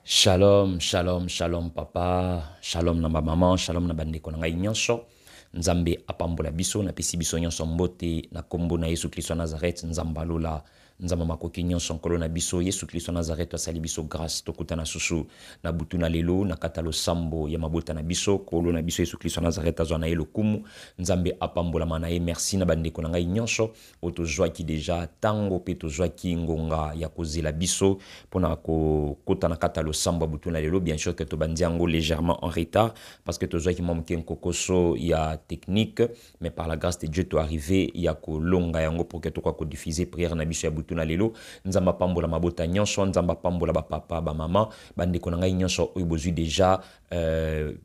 Shalom, shalom, shalom papa, shalom na maman, shalom na bandeko na ngai nyonso. Nzambe apambola biso na pesi biso nyonso mbote na kombo na Yesu Kristo Nazareth. Nzambalola nzamba makoki nyonso nkolo na biso Yesu Kristo Nazareth asali biso grâce tokutana susu na butu na lelo na katalo sambo ya mabota na biso kolo na biso Yesu Kristo Nazareth azwa na ye lokumu. Nzambe apambola mana ye. Merci na bandeko na ngai nyonso oto joaki deja tango pe to joaki ngonga ya kozela biso pona ko kota na katalo sambo butu na lelo. Bien sûr que to bandiango légèrement en retard parce que to joaki momken kokoso ya technique, mais par la grâce de Dieu to arrivé ya ko longa yango pour que to ko diffuser prière na biso ya butu na lelo. Nzamba pambola mabota nyonso, nzamba pambola ba papa ba mama bandeko na ngai nyonso oyo bozui déjà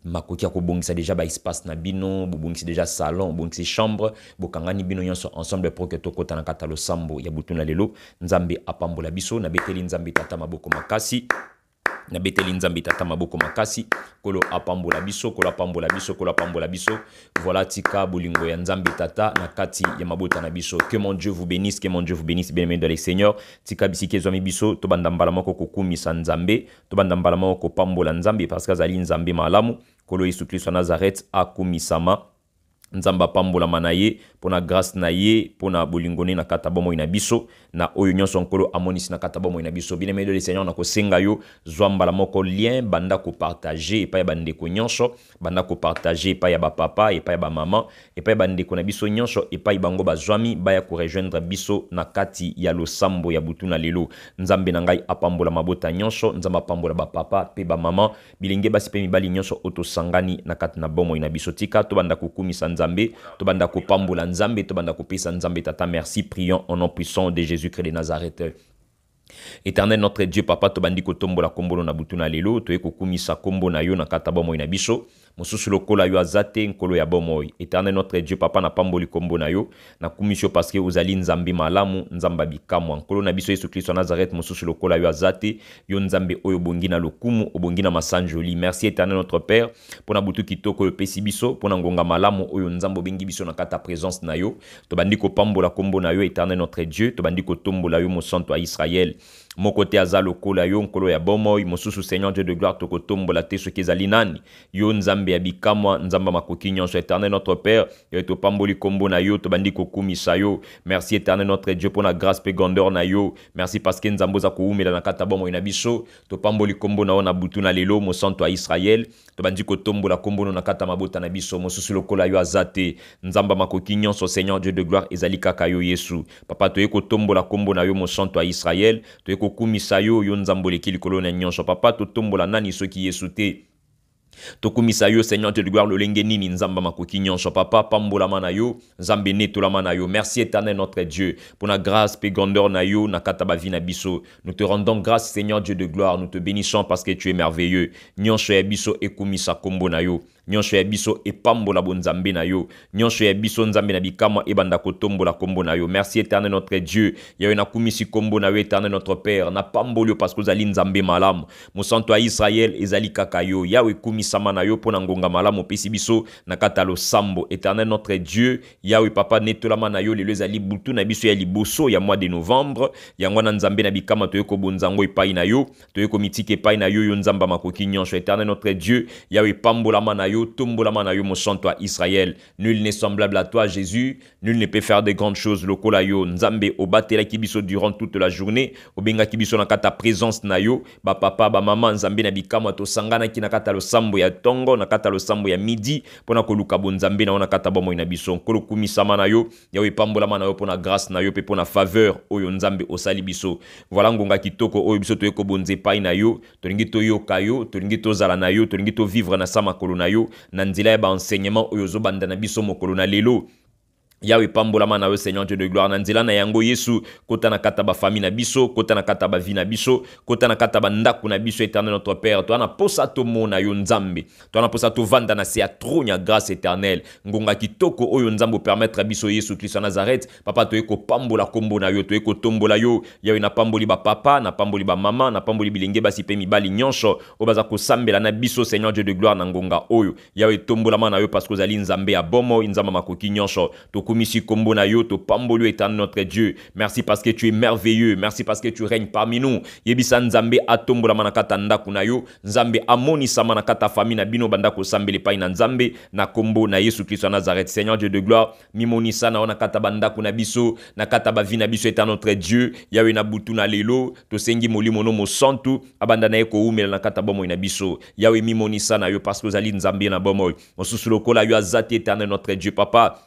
makoki ko bongisa déjà ba espace na bino, bo bongisi déjà salon, bongisi chambre, bo kangani bino nyonso ensemble pour que to kota na katalo sambo ya butu na lelo. Nzambe apambola biso na beteli nzambe tata maboko makasi. Na beteli nzambe tata maboko makasi kolo apambola biso, kolo apambola biso, kolo apambola biso. Voilà tika bolingo ya nzambe tata na kati ya mabota na biso. Que mon Dieu vous bénisse, que mon Dieu vous bénisse, bien-aimés dans les Seigneurs. Tika bisike zwami biso to banda mbala moko kokumisa nzambe, to banda mbala moko pambola nzambe parce que azali nzambe malamu. Kolo Yesu Kristo Nazareth akumisama. Nzamba pambola manaye pona grâce na ye pona bolingoni na kata bomo ina biso na oyo nyonso nkolo amonisi na kata bomo ina biso. Bien aimé de le Seigneur na kosenga yo zwamba la moko lien banda ko partager pa ya bandeko nyonso, banda ko partager pa ya ba papa et pa ya ba maman et pa ya bandeko na biso nyonso et pa ibango ba zwami ba ya ko rejoindre biso na kati ya losambo ya butu na lelo. Nzambe na ngai apambola mabota nyonso, nzamba pambola ba papa pe ba maman bilenge basi pe mibali nyonso otosangani na kati na bomo ina biso. Tika to banda kokumisa nzambe, to banda kopambola nzambe, to banda kopesa nzambe tata. Merci, prions au nom puissant de Jésus-Christ de Nazareth. Éternel notre Dieu papa to bandi kotombola kombolo na butu na lelo to ekokumisa kombo na yo na kata bomo na biso mosusu lokola yo azate nkolo ya bomo. Éternel notre Dieu papa na pamboli kombo na yo na kumisio parce que uzali nzambi malamu, nzamba bikamwa nkolo na biso Yesu Kristo Nazareth. Mosusu lokola yo azate yo nzambe oyo bongi na lokumu obongi na masanjoli. Merci Éternel notre Père pona butu kitoko yo pesi biso pona ngonga malamu oyo nzambo bengi biso na kata présence na yo. To bandi ko pambola kombo na yo Éternel notre Dieu, to bandi ko tombola yo mo santo a Israël. Mon côté azalo kola yo nkolo ya bomoy mosusu Seigneur Dieu de gloire toko tombola te soki ezali nani yo nzambe ya bikamwa nzamba makoki nyonso. Éternel notre Père yo to pamboli kombo na yo to bandi kokumisa yo. Merci Éternel notre Dieu pour la grâce pe grandeur na yo. Merci parce que nzambo za koumela na kata bomoy na biso to pamboli kombo na ona butu na lelo mo santo a Israël. To bandi ko tombola kombo na kata mabota na biso mosusu lokola yo azate nzamba makoki nyonso. Seigneur Dieu de gloire ezali kaka yo Yesu papa to yeko tombola kombo na yo mo santo a Israël. To kokumisa yo yo nzambole kili kolona nyonso papa to tombola nani soki Yesu te. Tokumisa yo Seigneur Dieu de gloire lolenge nini nzamba makoki nyonso papa pambola mana yo nzambe netola mana yo. Merci Éternel notre Dieu pour la grâce pe grandeur na yo na kata ba vi na biso. Nous te rendons grâce Seigneur Dieu de gloire, nous te bénissons parce que tu es merveilleux. Nyonso ya biso ekumisa kombo na yo, nyonso ya biso epambola bonzambe na yo, nyonso ya biso nzambe na bikamwa ebanda kotombola kombo na yo. Merci Éternel notre Dieu ya na kumisi kombo na yo Éternel notre Père na pambolio parce que uzali nzambe malamu mo santo a Israël ezali kaka yo yawe kumisama na yo pona ngonga malamu pesi biso na katalo sambo. Éternel notre Dieu yawe papa netolama na yo lelo ezali butu na biso ya liboso ya mois de novembre yango na nzambe na bikama toyeko bonzango epai na yo toyeko mitike epai na yo yo nzamba makoki nyonso. Éternel notre Dieu yawe pambolama na yo tombolama na yo mo santo a Israël. Nul n'est semblable à toi Jésus, nul ne peut faire de grandes choses lokola yo nzambe obatela kibiso durant toute la journée obenga kibiso na kata présence na yo ba papa ba mama nzambe na bikama to sangana ki na kata lo sambo ya tongo na kata lo sambo ya midi pona koluka bonzambe na ona kata bomo ina biso nkolo kumisama na yo yawe pambola mana yo pona grâce na yo pe pona faveur oyo nzambe osali biso. Voilà ngonga kitoko oyo biso toyeko bonze pai na yo tolingi toyoka yo tolingi tozala na yo tolingi to vivre na sama kolo na yo na nzela ya ba enseignement oyo zobanda na biso mokolo na lelo. Yawe pambola mana yo Seigneur Dieu de gloire na nzela na yango Yesu kota na kata ba famille na biso kota na kata ba vie na biso kota na kata ba ndako na biso. Éternel notre Père to ana posa to mona yo nzambe to ana posa to vanda na se ya trône ya grâce éternelle ngonga kitoko oyo nzambo permettre biso Yesu Christ Nazareth papa to eko pambola kombo na yo to eko tombola yo yawe na pamboli ba papa na pamboli ba mama na pamboli bilenge basi pe mibali nyonso obaza ko sambela na biso Seigneur Dieu de gloire na ngonga oyo yawe tombola mana yo parce que zali nzambe ya bomo nzamba makoki nyonso to Tokumisi kombo na yo, to pambolu éternel notre Dieu. Merci parce que tu es merveilleux. Merci parce que tu règnes parmi nous. Yebisa nzambe atombola manakata ndaku na yo. Nzambe amoni sa manakata famille na bino bandako sambele pai na nzambe na kombo na Yesu Christ na Nazareth. Seigneur Dieu de gloire, mimoni sa na ona kata bandako na biso, na kata bavi na biso éternel notre Dieu. Yawe na butu na lelo, to sengi molimo no mo santu, abanda na eko umela na kata bomo na biso. Yawe mimoni sa na yo parce que zali nzambe na bomo. Mosusu lokola yo azati éternel notre Dieu papa.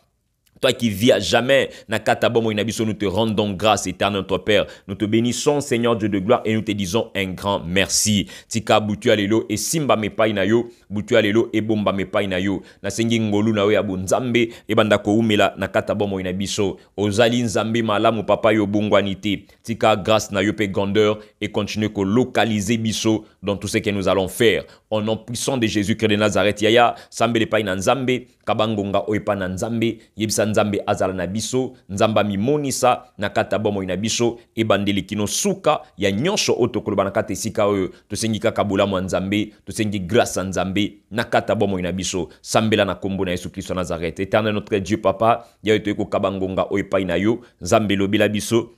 Toi qui vis à jamais, nous te rendons grâce, éternel notre Père. Nous te bénissons, Seigneur Dieu de gloire, et nous te disons un grand merci. Tika butu alelo et simba me pai na yo, butu alelo et bomba me pai na yo. Na sengi ngolu na yo ya bunzambe, e banda ko umela na kata bomo ina biso. Ozali nzambe malamu papa yo bungwanite. Tika grâce na yo pe grandeur et continue ko localiser biso dans tout ce que nous allons faire. Au nom puissant de Jésus-Christ de Nazareth, yaya, sambe le pai na nzambe, kabangonga oepa na nzambe, yebisa nzambe azala na biso, nzamba mimonisa, na kata bomo ina biso, e bandeli kino suka, ya nyonso otokoloba na kata esika oyo, tosengi kaka bulamu nzambe, tosengi grâce nzambe, na kata bomo ina biso, sambela na kombo na Yesu Christ de Nazareth. Éternel notre Dieu papa, ya etoeko kabangonga oepa ina yo, nzambe lobela biso,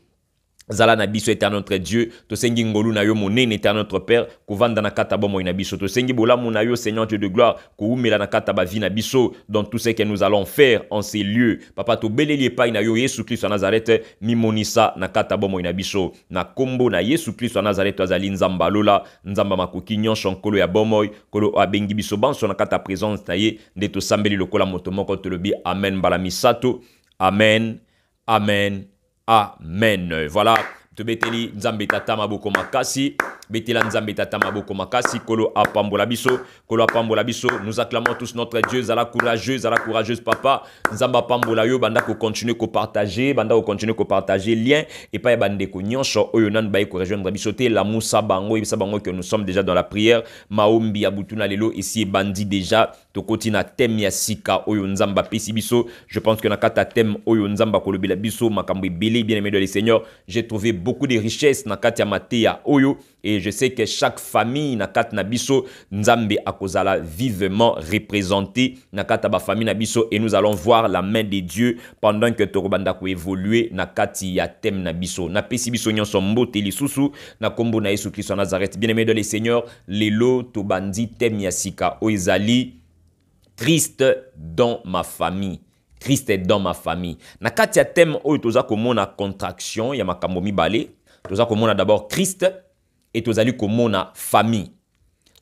Zala na biso éternel notre Dieu, to sengi ngolu na yo monene éternel notre Père, kovanda na kata bomo ina biso, to sengi bolamu na yo Seigneur Dieu de gloire, ko umela na kata ba vi na biso dans tout ce que nous allons faire en ces lieux. Papa to beleli pa ina yo Yesu Christ de Nazareth, mimonisa na kata bomo ina biso, na kombo na Yesu Christ de Nazareth azali nzamba lola, nzamba makoki nyonso nkolo ya bomoy, kolo abengi biso banso na kata présence na ye, nde to sambeli lokola moto moko to lobi amen bala misato. Amen. Amen. Amen. Voilà. Te beteli nzambe tata maboko makasi. Betela nzambe tata maboko makasi. Kolo apambola biso. Kolo apambola biso. Nous acclamons tous notre Dieu. Zala courageuse papa. Nzamba pambola yo. Banda ko continue ko partager. Banda ko continue ko partager lien. Et pas bande ko nyonso. Oyo nan baye ko rejoindre biso te. La moussa bango. Ibisa bango que nous sommes déjà dans la prière. Maombi abutuna lelo. Ici bandi déjà. Tokoti na thème ya sika. Oyo nzamba pesi biso. Je pense que na kata thème oyo nzamba ko lobela biso. Makambo belé bien aimé de les seigneurs. J'ai trouvé beaucoup de richesses na kati ya matéya oyo. Et je sais que chaque famille na kati na biso nzambe akozala vivement représenté na kati ba famille na biso, et nous allons voir la main de Dieu pendant que tokobanda ko évoluer na kati ya thème na biso. Na pesi biso nyonso mbote lisusu na kombo na Yesu Christ de Nazareth. Bien aimé de les seigneurs, lelo to bandi thème ya sika oizali Christ dans ma famille. Christ est dans ma famille. Na kati ya thème oyo toza komona contraction ya makambo mibale. Toza komona d'abord Christ et tozali komona famille.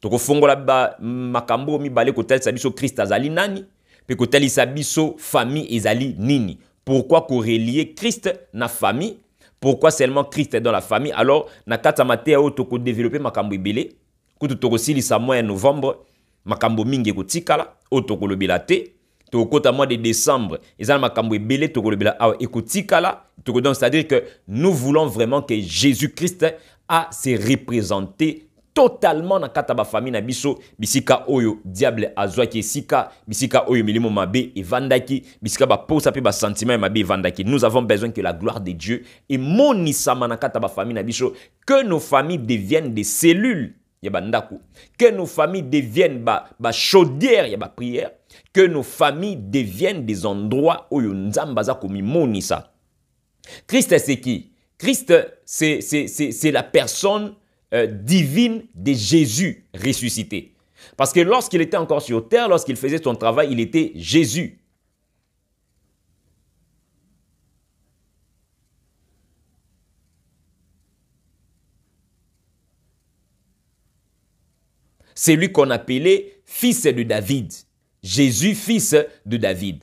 Toko fongola ba makambo mibale kotalisa biso Christ azali nani, pe kotalisa biso famille ezali nini. Pourquoi corrélier Christ na famille? Pourquoi seulement Christ est dans la famille? Alors na kati ya Matthieu oyo toko développer makambo ebele. Kutu toko silisa mois de novembre makambo mingi kotikala oyo toko lobela te. Tokota mois de décembre, ezala makambo ebele tokolobela awa ekotikala. Donc c'est-à-dire que nous voulons vraiment que Jésus-Christ a se représenter totalement na kata ba famille na biso, bisika oyo diable azwaki esika, bisika oyo milimo mabe evandaki, bisika ba posa pe ba sentiment mabe evandaki. Nous avons besoin que la gloire de Dieu et monisama na kata ba famille na biso, que nos familles deviennent des cellules ya bandaku, que nos familles deviennent ba chaudière ya ba prière, que nos familles deviennent des endroits où nzamba za komi monisa. Christ c'est qui? Christ c'est la personne divine de Jésus ressuscité. Parce que lorsqu'il était encore sur terre, lorsqu'il faisait son travail, il était Jésus. C'est lui qu'on appelait fils de David. Jésus, fils de David.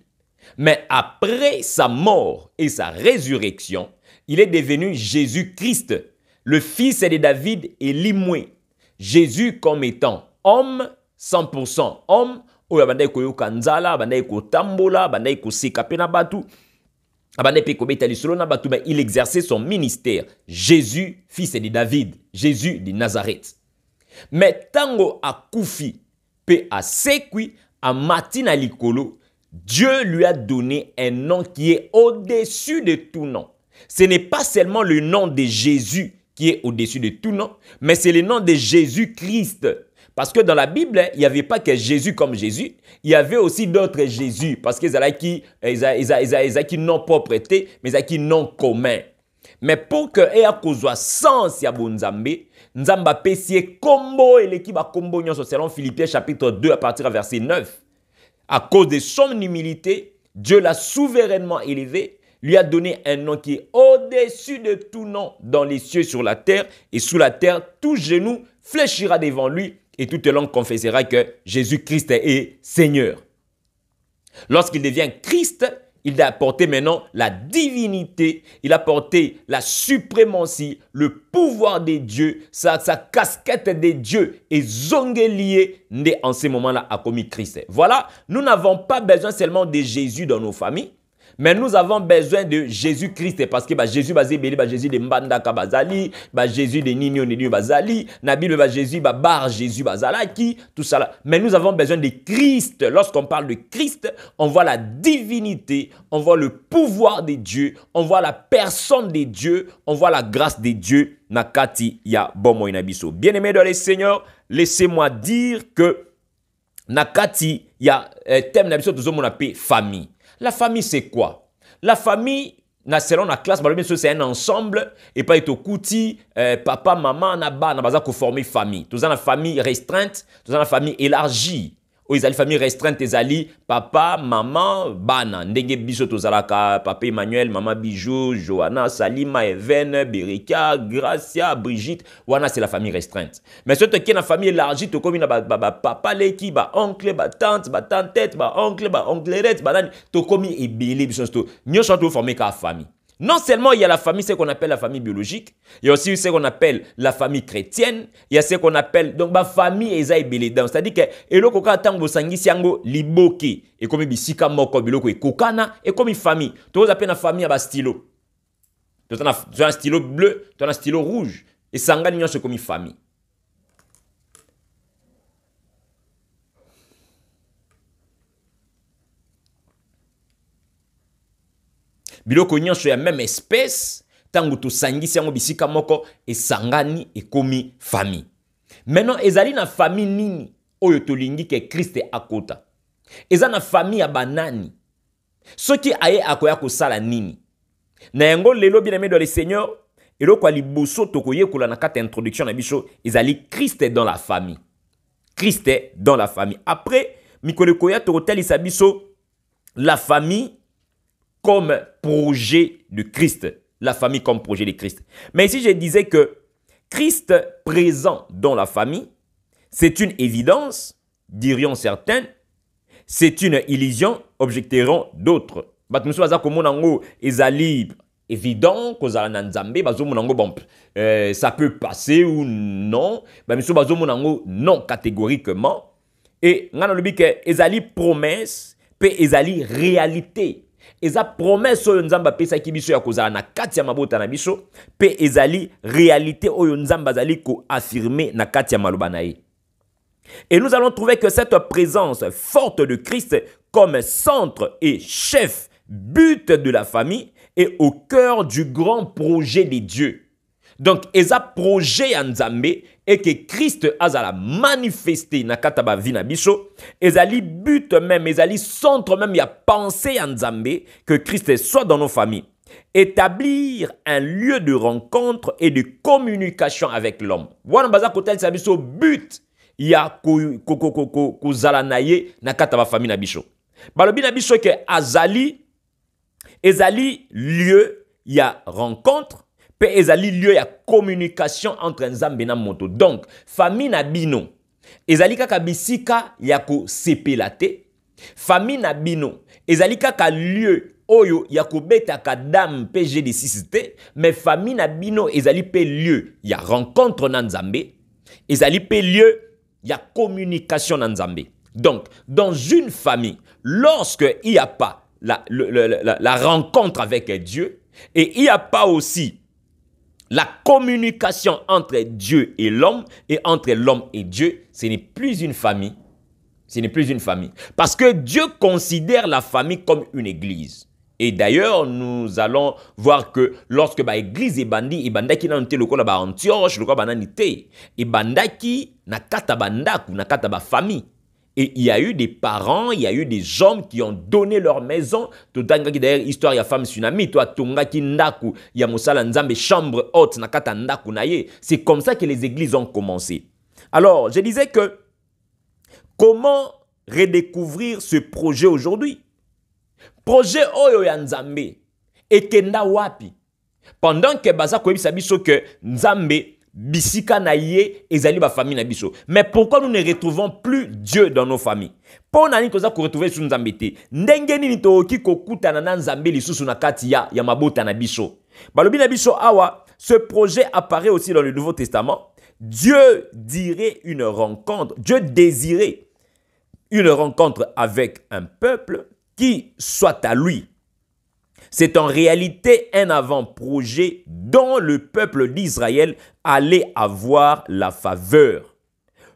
Mais après sa mort et sa résurrection, il est devenu Jésus-Christ, le fils de David et limoué. Jésus comme étant homme, 100% homme, il exerçait son ministère. Jésus, fils de David, Jésus de Nazareth. Mais tango a koufi, pe a sekwi, a matina likolo, Dieu lui a donné un nom qui est au-dessus de tout nom. Ce n'est pas seulement le nom de Jésus qui est au-dessus de tout nom, mais c'est le nom de Jésus-Christ. Parce que dans la Bible, il n'y avait pas que Jésus comme Jésus, il y avait aussi d'autres Jésus, parce qu'ils avaient qui non propreté, mais ils avaient qui non commun. Mais pour que ait a sens ya bonzambe, nzamba pesie combo et l'équipe a combo nyonso selon Philippiens chapitre 2 à partir du verset 9. À cause de son humilité, Dieu l'a souverainement élevé, lui a donné un nom qui est au-dessus de tout nom dans les cieux, sur la terre, et sous la terre, tout genou fléchira devant lui et toute langue confessera que Jésus-Christ est Seigneur. Lorsqu'il devient Christ, il a apporté maintenant la divinité, il a apporté la suprématie, le pouvoir des dieux, sa casquette des dieux et zongelier né en ce moment-là a commis Christ. Voilà, nous n'avons pas besoin seulement de Jésus dans nos familles, mais nous avons besoin de Jésus-Christ parce que Jésus Jésus de Mbandaka bazali, Jésus de Nino Nino bazali, na Bible Jésus bar Jésus bazalaki, tout ça là. Mais nous avons besoin de Christ. Lorsqu'on parle de Christ, on voit la divinité, on voit le pouvoir de Dieu, on voit la personne de Dieu, on voit la grâce de Dieu. Nakati ya bomo inabiso. Bien-aimés dans les Seigneurs, laissez-moi dire que nakati ya thème nabiso toujours mon appel famille. La famille, c'est quoi? La famille, selon la classe, c'est un ensemble. Et pas être kouti, papa, maman, naba, n'a pas former famille. Tous dans la famille restreinte, tous dans la famille élargie. Ou ils ont famille restreinte, ils ont papa, maman, bana. Ndenge biso tozalaka, papa Emmanuel, maman Bijou, Johanna, Salima, Even, Berika, Gracia, Brigitte. Wana, c'est la famille restreinte. Mais ceux qui sont dans la famille élargie, tu comme papa, leki, oncle, tante, tante, oncle, oncle, tu comme ebele biso to. Nous sommes formés qu'à famille. Non seulement il y a la famille, ce qu'on appelle la famille biologique, il y a aussi ce qu'on appelle la famille chrétienne, il y a ce qu'on appelle, donc la famille eza ebele dans, c'est-à-dire que eloko ka tango sangisi yango liboke et comme bisika moko biloko e kokana et comme famille. Tu vous appelle la famille à stylo. Tu as un stylo bleu, tu as un stylo rouge et sangani nyonso comme famille. Biloko nyonso ya même espèce, tango to sangisi yango bisika moko et sangani et komi famille. Maintenant, ezali na famille nini oyo tolingi ke Christ akota. Eza na famille ya banani. Soki aye akoya kosala nini. Na yango lelo bien-aimé dans le Seigneur, eloko liboso tokoyekola na kata introduction na biso, ezali Christ dans la famille. Christ dans la famille. Après, mikolo koya tokotalisa biso la famille comme projet de Christ. La famille comme projet de Christ. Mais ici, je disais que Christ présent dans la famille, c'est une évidence, dirions certains. C'est une illusion, objecteront d'autres. Évident ça peut passer ou non. Non catégoriquement. Et ezali promesse, pe ezali réalité. Eza promesse oyo nzamba pesa ki biso ya kozala na kati ya mabota na biso pe ezali réalité oyo nzamba zali ko affirmer na kati ya maloba na ye. Et nous allons trouver que cette présence forte de Christ comme centre et chef, but de la famille est au cœur du grand projet de Dieu. Donc, eza projet ya Nzambe et que Christ a manifesté na kataba vina biso, ezali but même, ezali centre même ya pensée ya Nzambe que Christ soit dans nos familles. Établir un lieu de rencontre et de communication avec l'homme. Wana baza kotel sa biso but ya kozala na ye na kataba famille na biso. Balobi na biso ke ezali lieu ya rencontre. Ezali lieu ya communication entre Nzambe na moto. Donc, famille na bino, ezali kaka bisika ya ko sepelate. Famille na bino, ezali kaka lieu oyo ya ko beta ka dame PG de sisite. Mais famille na bino, ezali pe lieu ya rencontre na Nzambe. Ezali pe lieu ya communication na Nzambe. Donc, dans une famille, lorsque il n'y a pas la rencontre avec Dieu, et il n'y a pas aussi la communication entre Dieu et l'homme et entre l'homme et Dieu, ce n'est plus une famille. Ce n'est plus une famille. Parce que Dieu considère la famille comme une église. Et d'ailleurs, nous allons voir que lorsque l'église est bandie, et bandaki na nte lokola ba Antioche, lokola bananité, et bandaki na kata bandaku, na kata ba famille. Et il y a eu des parents, il y a eu des hommes qui ont donné leur maison. D'ailleurs, histoire, il y a femme tsunami, toi, tongaki ndaku, il y a mosala nzambe chambre haute, na kata ndaku naye. C'est comme ça que les églises ont commencé. Alors, je disais que comment redécouvrir ce projet aujourd'hui? Projet Oyo ya Nzambe ekenda wapi? Pendant que baza koyebisa biso que Nzambe bisika na ye ezali ba famille na biso. Mais pourquoi nous ne retrouvons plus Dieu dans nos familles? Pour nani koza ko retrouver sur Nzambe te? Ndenge nini toki kokutana na Nzambe lisusu na kati ya mabota na biso. Balobi na biso awa, ce projet apparaît aussi dans le Nouveau Testament. Dieu dirait une rencontre, Dieu désirait une rencontre avec un peuple qui soit à lui. C'est en réalité un avant-projet dont le peuple d'Israël allait avoir la faveur.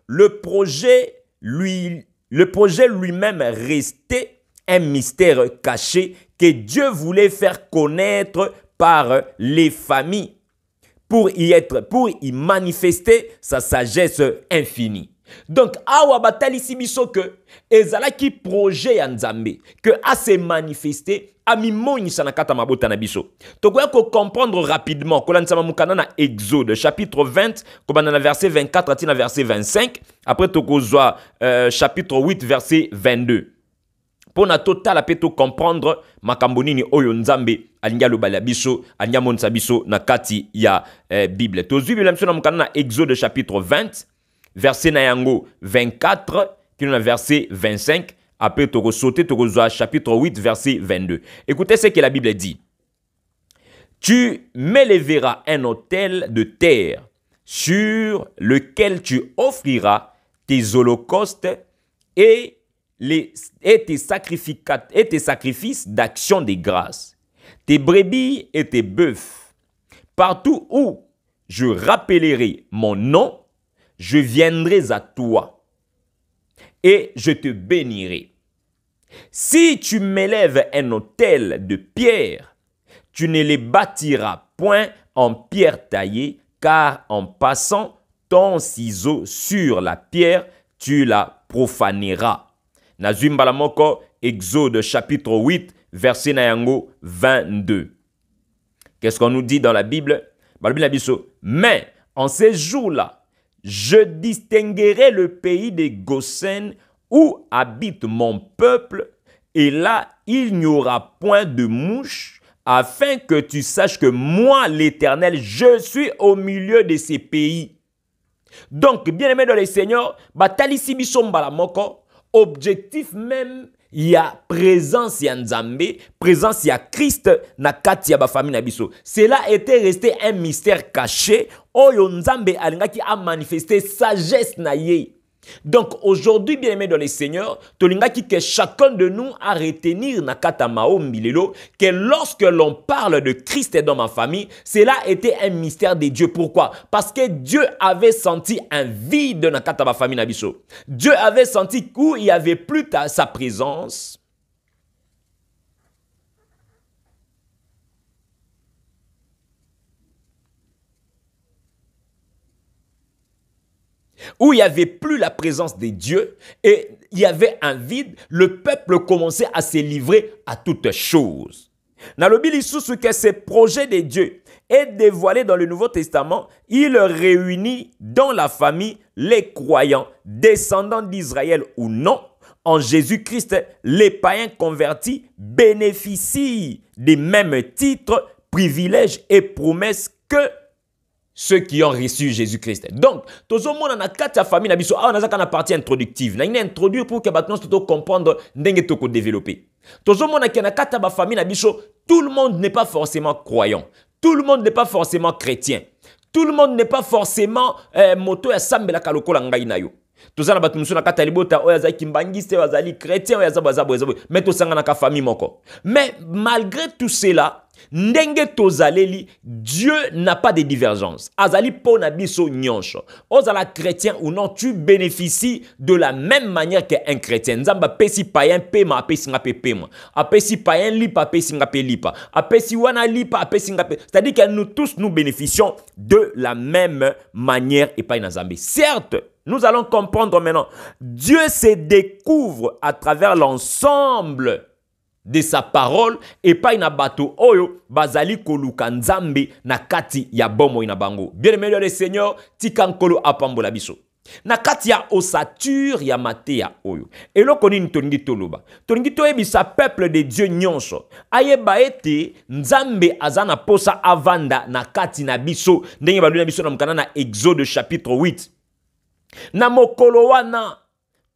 Le projet lui-même restait un mystère caché que Dieu voulait faire connaître par les familles pour y manifester sa sagesse infinie. Donc, awa batali sibiso que ezalaki projet ya Nzambe que a se manifesté amimoni sanakata mabota na biso. Tokoya ko comprendre rapidement ko lansama mukana na Exode chapitre 20 ko banana verset 24 atina verset 25, après tokozwa chapitre 8 verset 22. Pour na total apeto comprendre makambo nini oyo Nzambe alinga lobala biso, alinga monsa biso na kati ya Bible. Tozwi Bible na mukana na Exode chapitre 20 verset nayango 24, qui est verset 25, après tu sauter, tu chapitre 8, verset 22. Écoutez ce que la Bible dit. Tu m'élèveras un autel de terre sur lequel tu offriras tes holocaustes et tes sacrifices d'action de grâce, tes brebis et tes bœufs. Partout où je rappellerai mon nom, je viendrai à toi et je te bénirai. Si tu m'élèves un autel de pierre, tu ne les bâtiras point en pierre taillée, car en passant ton ciseau sur la pierre, tu la profaneras. Nazumbalamoko, Exode chapitre 8, verset nayango 22. Qu'est-ce qu'on nous dit dans la Bible? Mais en ces jours-là, je distinguerai le pays des Goshen où habite mon peuple, et là, il n'y aura point de mouche, afin que tu saches que moi, l'Éternel, je suis au milieu de ces pays. Donc, bien aimé dans le Seigneur, batali sibisombala moko, objectif même, il y a présence ya Nzambe, présence ya Christ na kati ya ba famille na biso. Cela était resté un mystère caché. Oyo Nzambe alingaki a manifesté sagesse na ye. Donc aujourd'hui, bien aimé dans le Seigneur, tolingaki que chacun de nous a retenir na kata maombi lelo que lorsque l'on parle de Christ dans ma famille, cela était un mystère de Dieu. Pourquoi? Parce que Dieu avait senti un vide na kata ma famille na biso. Dieu avait senti qu'il n'y avait plus sa présence. Où il n'y avait plus la présence de Dieu et il y avait un vide, le peuple commençait à se livrer à toutes choses. Nalobi lisusu que ce projet de Dieu est dévoilé dans le Nouveau Testament. Il réunit dans la famille les croyants, descendants d'Israël ou non, en Jésus-Christ. Les païens convertis bénéficient des mêmes titres, privilèges et promesses que ceux qui ont reçu Jésus-Christ. Donc, tout le monde a quatre familles, on a une partie introductive. On a introduire pour que nous puissions comprendre ce qu'on développer. Tout le monde a quatre familles, tout le monde n'est pas forcément croyant. Tout le monde n'est pas forcément chrétien. Tout le monde n'est pas forcément moto ya sambela kaloko ngai na yo. Tozana batu musuna kata libota oya za kimbangiste oya za chrétien oya za mais to sanga na ka famille moko. Mais malgré tout cela, Ndenge tozaleli, Dieu n'a pas de divergence. Azali po na biso nyonso. Ozala chrétien ou non, tu bénéficies de la même manière qu'un chrétien. Nzamba pesi païen pema apesi nga pe pema. Apesi païen lipa apesi nga pe lipa. Apesi wana lipa apesi nga pe. C'est-à-dire que nous tous nous bénéficions de la même manière et pas Nzambe. Certes, nous allons comprendre maintenant. Dieu se découvre à travers l'ensemble de sa parole et pas ina bato oyo bazali koluka nzambe na kati ya bomo ina bango. Bien-aimé le Seigneur, tika nkolo apambola biso. Na kati ya osature ya mateya oyo. Eloko nini tolingi toloba. Tolingi toyebisa peuple de Dieu nyonso. Ayeba ete nzambe azana posa avanda na kati na biso. Ndenge balu na biso na mkana na Exode chapitre 8. Na mokolo wana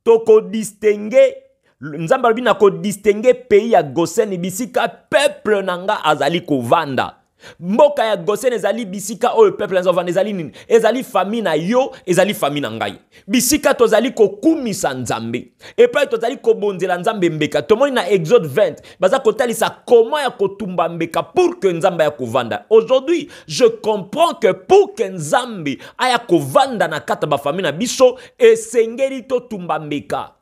toko distingue Nzamba lobi na ko distinguer pays ya Gosen bisika peuple nanga azali kovanda. Mboka ya Gosen ezali bisika oyo peuple nanga kovanda ezali nini? Ezali famille na yo, ezali famille na ngai. Bisika tozali kokumisa nzambe. Epa tozali kobonzela nzambe mbeka. Tomoni na Exode 20, baza kotalisa comment ya kotumba mbeka pour que nzambe ya kovanda. Aujourd'hui, je comprends que pour que nzambe aya kovanda na kata ba famille na biso, esengeli to tumba mbeka.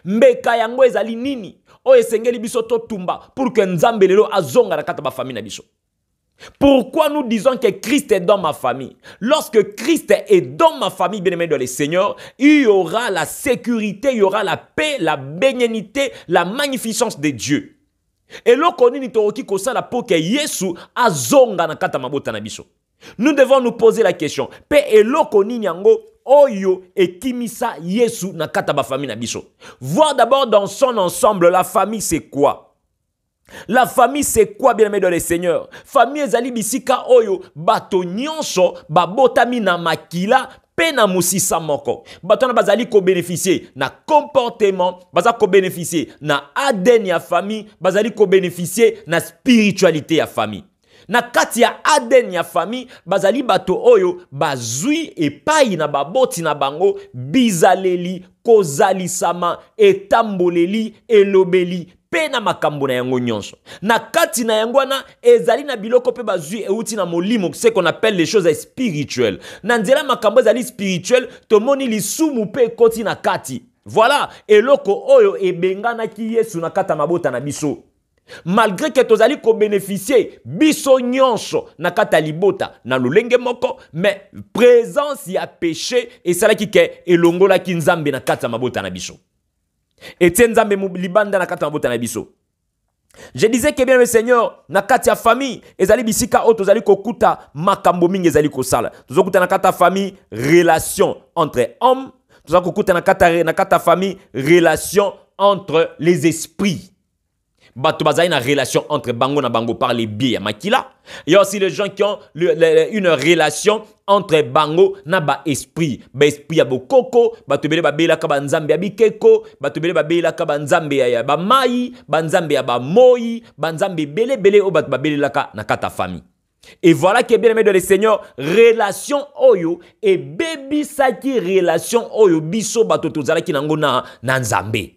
Mbeka yango ezali nini? O esengeli biso to tumba pour que nzambe lelo azonga na kata ba famille na biso. Pourquoi nous disons que Christ est dans ma famille? Lorsque Christ est dans ma famille, bien-aimé dans le Seigneur, il y aura la sécurité, il y aura la paix, la bénignité, la magnificence de Dieu. Et loko nini toroki kosala pour que Yesu azonga na kata mabota na biso. Nous devons nous poser la question. Pe eloko nini yango oyo ekimisa Yesu na kata ba famille na biso. Voir d'abord dans son ensemble la famille c'est quoi? La famille c'est quoi, bien-aimé dans le Seigneur? Famille ezali bisika oyo bato nyonso babotami na makila pe na musisa moko. Bato na bazali ko bénéficier na comportement, baza ko bénéficier na ADN ya famille, bazali ko bénéficier na spiritualité ya famille. Na kati ya ADN ya famille, bazali bato oyo bazui epai na baboti na bango bizaleli, kozalisama, etamboleli, elobeli, pe na makambo na yango nyonso. Na kati na yango na ezali na biloko pe bazui euti na molimo, ce qu'on appelle les choses spirituelles. Na nzela makambo ezali spirituel, tomoni lisumu pe koti na kati. Voilà, eloko oyo ebengana ki Yesu na kata mabota na biso. Malgré que tozali ko bénéficier biso nyonso na kata libota na lulenge moko, mais présence ya péché et sala ki ke elongola ki nzambe na kata mabota na biso. Et nzambe libanda na kata mabota na biso. Je disais que bien le Seigneur na kati ya famille ezali bisika o tozali kokuta makambo mingi ezali kosala. Tozokuta na kata famille relation entre hommes, tozali kokuta na kata famille relation entre les esprits. Bato bazali na relation entre bango na bango par les biais ya makila. Il y a aussi les gens qui ont une relation entre bango na ba esprit. Ba esprit ya bokoko, bato bele babela ka banzambe ya bikeko, bato bele babela ka banzambe ya ba mai, banzambe ya ba moi, banzambe bele o bato babela ka na kata famille. Et voilà que bien aimé de le Seigneur, relation oyo et baby saki relation oyo biso bato tozala ki nango na nzambe.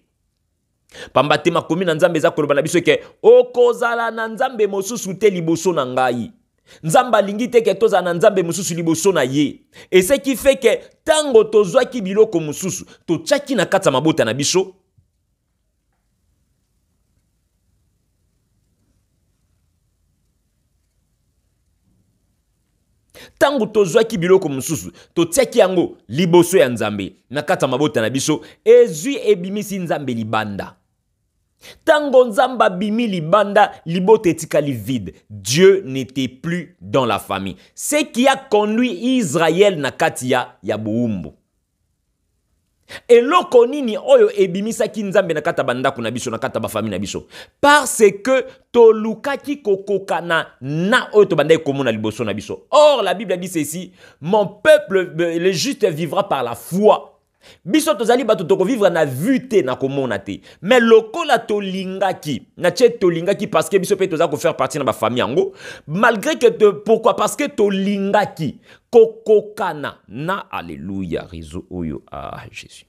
Pambate makomi na nzambe za koloba na biso ke okozala na nzambe mosusu te liboso na ngai. Nzamba lingi te ke toza na nzambe mosusu liboso na ye. Et ce qui fait que tango tozwa ki biloko mosusu to tchaki na kata mabota na biso. Tango tozwa ki biloko mosusu to tchaki yango liboso ya nzambe na kata mabota na biso ezui ebimisi nzambe libanda. Tango nzamba bimi libanda, libote etikali vide. Dieu n'était plus dans la famille. Ce qui a conduit Israël na katia ya buumbu. Et loko nini oyo ebimisa ki nzambe na kata bandako na biso na kata ba famille na biso. Parce que tolukaki kokokana na oyo to bandai komona liboso na biso. Or la Bible dit ceci, mon peuple le juste vivra par la foi. Biso tozali bato toko vivre na vue na komona te. Mais lokola tolingaki, na tche tolingaki parce que biso pe toza ko faire partie na ba famille yango. Malgré que pourquoi? Parce que tolingaki kokokana na alléluia réseau oyo ah Jésus.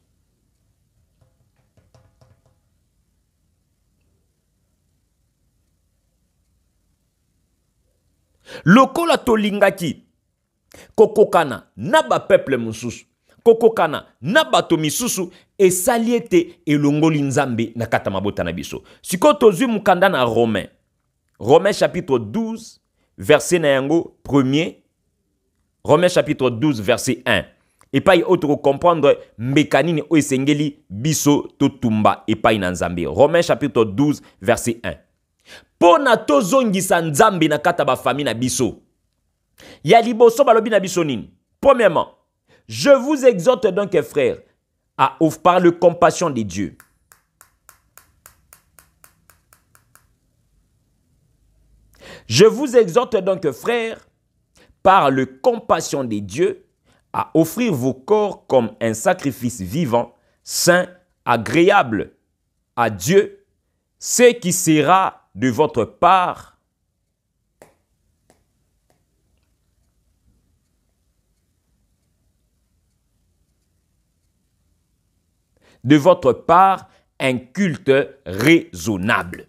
Lokola tolingaki kokokana na ba peuple mususu, kokokana na bato misusu, esali ete elongoli nzambe na kata mabota na biso. Siko tozwi mukanda na Romains chapitre 12 verset na yango premier. Romains chapitre 12 verset 1. Epai autre comprendre mékanini o esengeli biso totumba epai na nzambe. Romains chapitre 12 verset 1. Pona tozongisa nzambe na kata ba famille na biso. Ya liboso balobi na biso nini? Premièrement, je vous exhorte donc frères à par le compassion de Dieu. Je vous exhorte donc frères par le compassion de Dieu à offrir vos corps comme un sacrifice vivant, saint, agréable à Dieu, ce qui sera de votre part un culte raisonnable.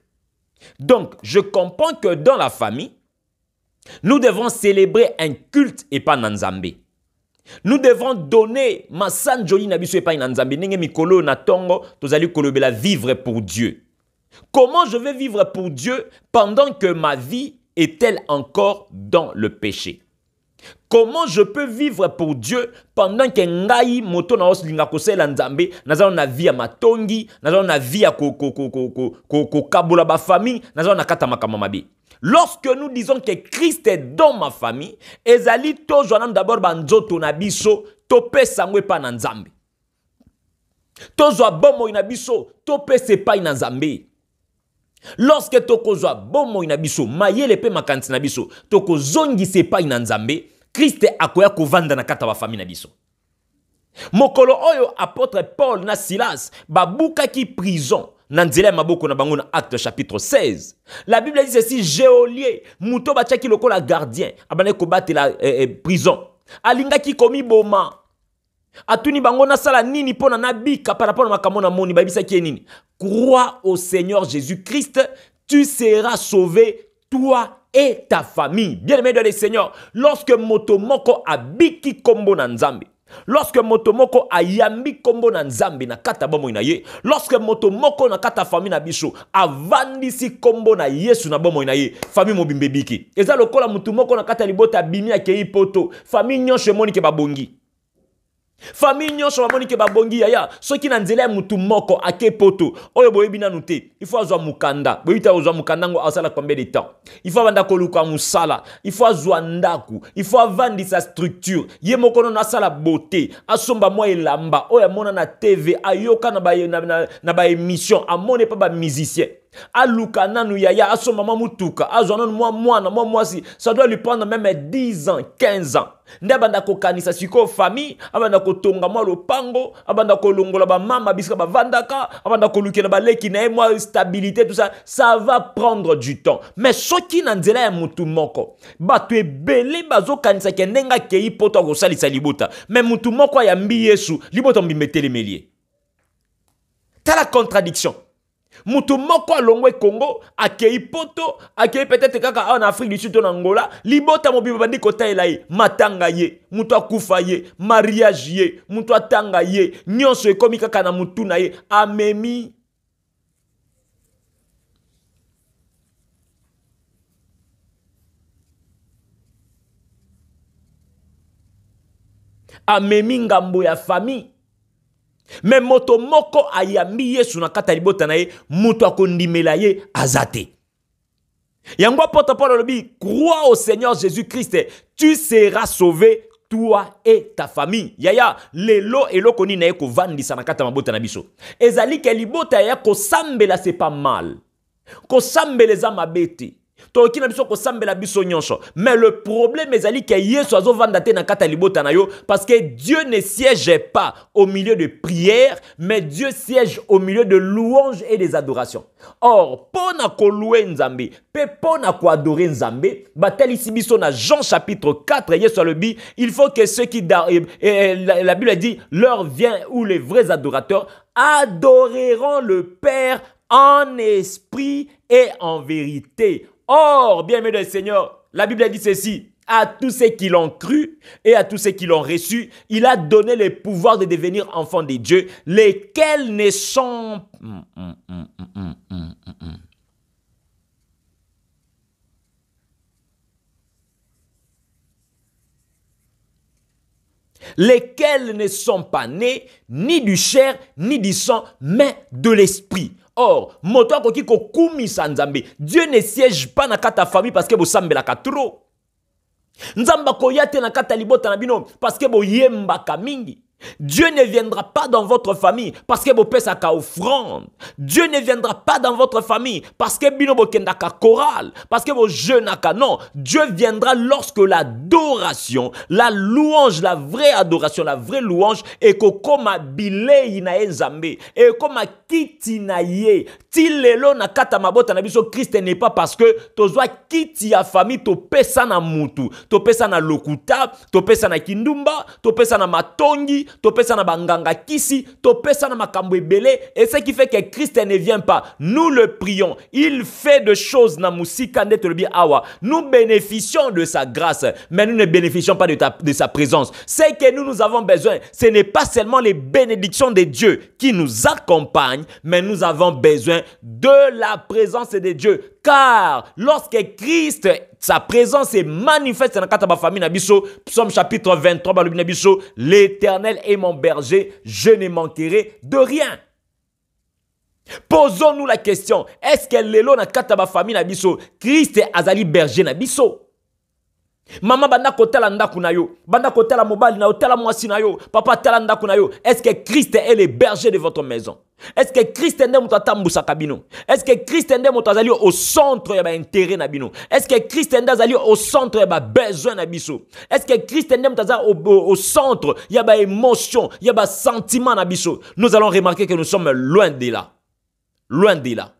Donc, je comprends que dans la famille, nous devons célébrer un culte et pas Nzambe. Nous devons donner ma sanjoli na biso et pas Nzambe. Nenge mikolo na tongo, tozali kolobela vivre pour Dieu. Comment je vais vivre pour Dieu pendant que ma vie est-elle encore dans le péché? Comment je peux vivre pour Dieu pendant que ngai moto na oslinga kosela nzambe nazalo na vie ya matongi, nazalo na vie ya ko kabola ba famille, nazalo na kata makambo mabe. Lorsque nous disons que Christ est dans ma famille, ezali tozwana d'abord banzoto na biso topesa ngwe pa na nzambe. Tozwa bomo ina biso topesa pa na nzambe. Lorsque tokozwa bomo ina biso mayele pe makanti na biso tokozongise pa ina nzambe, Christ akoya kovanda na kata wa famille na biso. Mokolo oyo apôtre Paul na Silas babuka ki prison na nzela maboko na bango na Acte chapitre 16. La Bible dit ceci: Géolier muto bachaki lokola gardien abane ko batela prison. Alinga ki komi boma. Atuni bango na sala nini pona na bika par rapport na makambo na moni babisa ki nini? Crois au Seigneur Jésus-Christ, tu seras sauvé, toi et ta famille. Bien-aimé dans le Seigneur, lorsque motomoko abiki kombo na nzambe, lorsque motomoko ayambi kombo na nzambe na kata bomo ina ye, lorsque motomoko na kata famille na biso avandisi kombo na Yesu na bomo ina ye, famille mobimbe biki. Eza lokola mutumoko na kata libota bimi akei poto, famille nyonso moni ke babongi. Famille nyonso bamoni ke babongi yaya soki na nzela mutu moko ake poto oyo boyebi nanu te, il faut azwa mukanda boyita ozwa mukanda ngo asala combien de temps, il faut banda koluka musala, il faut azwa ndaku, il faut avandi sa structure ye moko no asala beauté asomba mwa elamba oyo amona na TV ayoka na ba émission amone pa ba musicien aluka nanu yaya asomba mamutuka azwa nanu mwa mwasi, ça doit lui prendre même 10 ans 15 ans. Nde abanda ko kanisa siko famille, abanda ko tonga mwa lopango, abanda ko longola ba mama bisika ba vandaka, abanda ko lukela ba leki na mwa stabilité, tout ça, ça va prendre du temps. Mais soki na nzela ya mutu moko, bato ebele bazo kanisa ke nenga kei poto ko salisa libota, mais mutu moko ya mbi Yesu, libota mbimetele melie. T'as la contradiction. Mutu moko alongwe Congo, akei poto, akei peut-être kaka en Afrique du Sud en Angola, libota mobiba bandi kota elai, matanga ye, mutu akufa ye, mariage ye, mutu atanga ye, nyonso ekomi kaka na mutu na ye, amemi. Amemi ngambo ya famille. Mais moto moko ayambi Yesu na kata libota na ye, mutu akondimela ye azate. Yango apôtre Paul lobi, crois au Seigneur Jésus-Christ, tu seras sauvé, toi et ta famille. Yaya, lelo eloko ni na ye ko vandisa na kata mabota na biso. Ezali ke libota ya ko sambela c'est pas mal. Ko sambela za mabete. Toki na biso ko sambela biso nyonso. Mais le problème ezali ke Yesu azo vanda te na kata libota na yo parce que Dieu ne siège pas au milieu de prières, mais Dieu siège au milieu de louanges et des adorations. Or, pona ko louer nzambe, pe pona ko adorer nzambe, batali sibiso na Jean chapitre 4, Yesu le dit, il faut que ceux qui la Bible dit, l'heure vient où les vrais adorateurs adoreront le Père en esprit et en vérité. Or, bien-aimé du Seigneur, La Bible dit ceci. À tous ceux qui l'ont cru et à tous ceux qui l'ont reçu, il a donné le pouvoir de devenir enfants de Dieu, lesquels ne sont... lesquels ne sont pas nés ni du chair ni du sang, mais de l'esprit. Or, moto akoki ko kumisa nzambe. Dieu ne siège pas na kata famille parce que vous sambelaka trop. Nzamba koyate na kata libota na bino parce que vous yembaka mingi. Dieu ne viendra pas dans votre famille parce que vous pèsez à offrande. Dieu ne viendra pas dans votre famille parce que bino bokendaka chorale, parce que vos jeunes naka. Non, Dieu viendra lorsque l'adoration, la louange, la vraie adoration, la vraie louange et kokoma bilei na nzambe et koma kiti na ye. Tilelo na kata mabota na biso Christ n'est pas parce que tozwa kiti ya famille to pesa na mutu, to pesa na lokuta, to pesa na kindumba, to pesa na matongi, to pesa na banganga kisi, to pesa na makambo ebele. Et ce qui fait que Christ ne vient pas, nous le prions. Il fait de choses na musika nde tolobi awa. Nous bénéficions de sa grâce, mais nous ne bénéficions pas de sa présence. Ce que nous avons besoin, ce n'est pas seulement les bénédictions de Dieu qui nous accompagnent, mais nous avons besoin de la présence de Dieu. Car lorsque Christ, sa présence est manifeste dans la famille Nabiso, Psaume chapitre 23, l'Éternel est mon berger, je ne manquerai de rien. Posons-nous la question, est-ce que l'élo na kataba famille Nabiso, Christ est azali berger Nabiso? Maman banda kotala ndaku na yo, banda kotala mobile na yo, tala mwasi na yo, papa tala ndaku na yo. Est-ce que Christ est le berger de votre maison? Est-ce que Christ est mutatambousa kabino? Est-ce que Christ est mutazali au centre ya ba intérêt na bino? Est-ce que Christ est azali au centre ya ba besoin na biso? Est-ce que Christ est mutazali au centre ya ba émotion, ya ba sentiment na biso? Nous allons remarquer que nous sommes loin de là. Loin de là.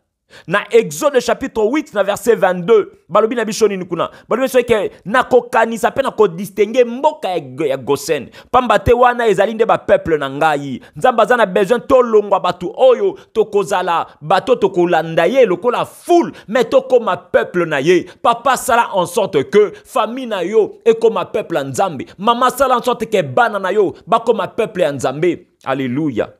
Na Exode chapitre 8 na verset 22 balobi na biso nini kuna balobi so ke na kokanisa pe na ko distinguer mboka ya Gosen pamba te wana ezali nde ba peuple na ngai nzamba za na besoin to longwa batu oyo to kozala bato to kolanda ye lokola foule mais to koma peuple na ye papa sala en sorte que famille na yo e koma peuple nzambe mama sala en sorte que bana na yo ba koma peuple nzambe. Alléluia.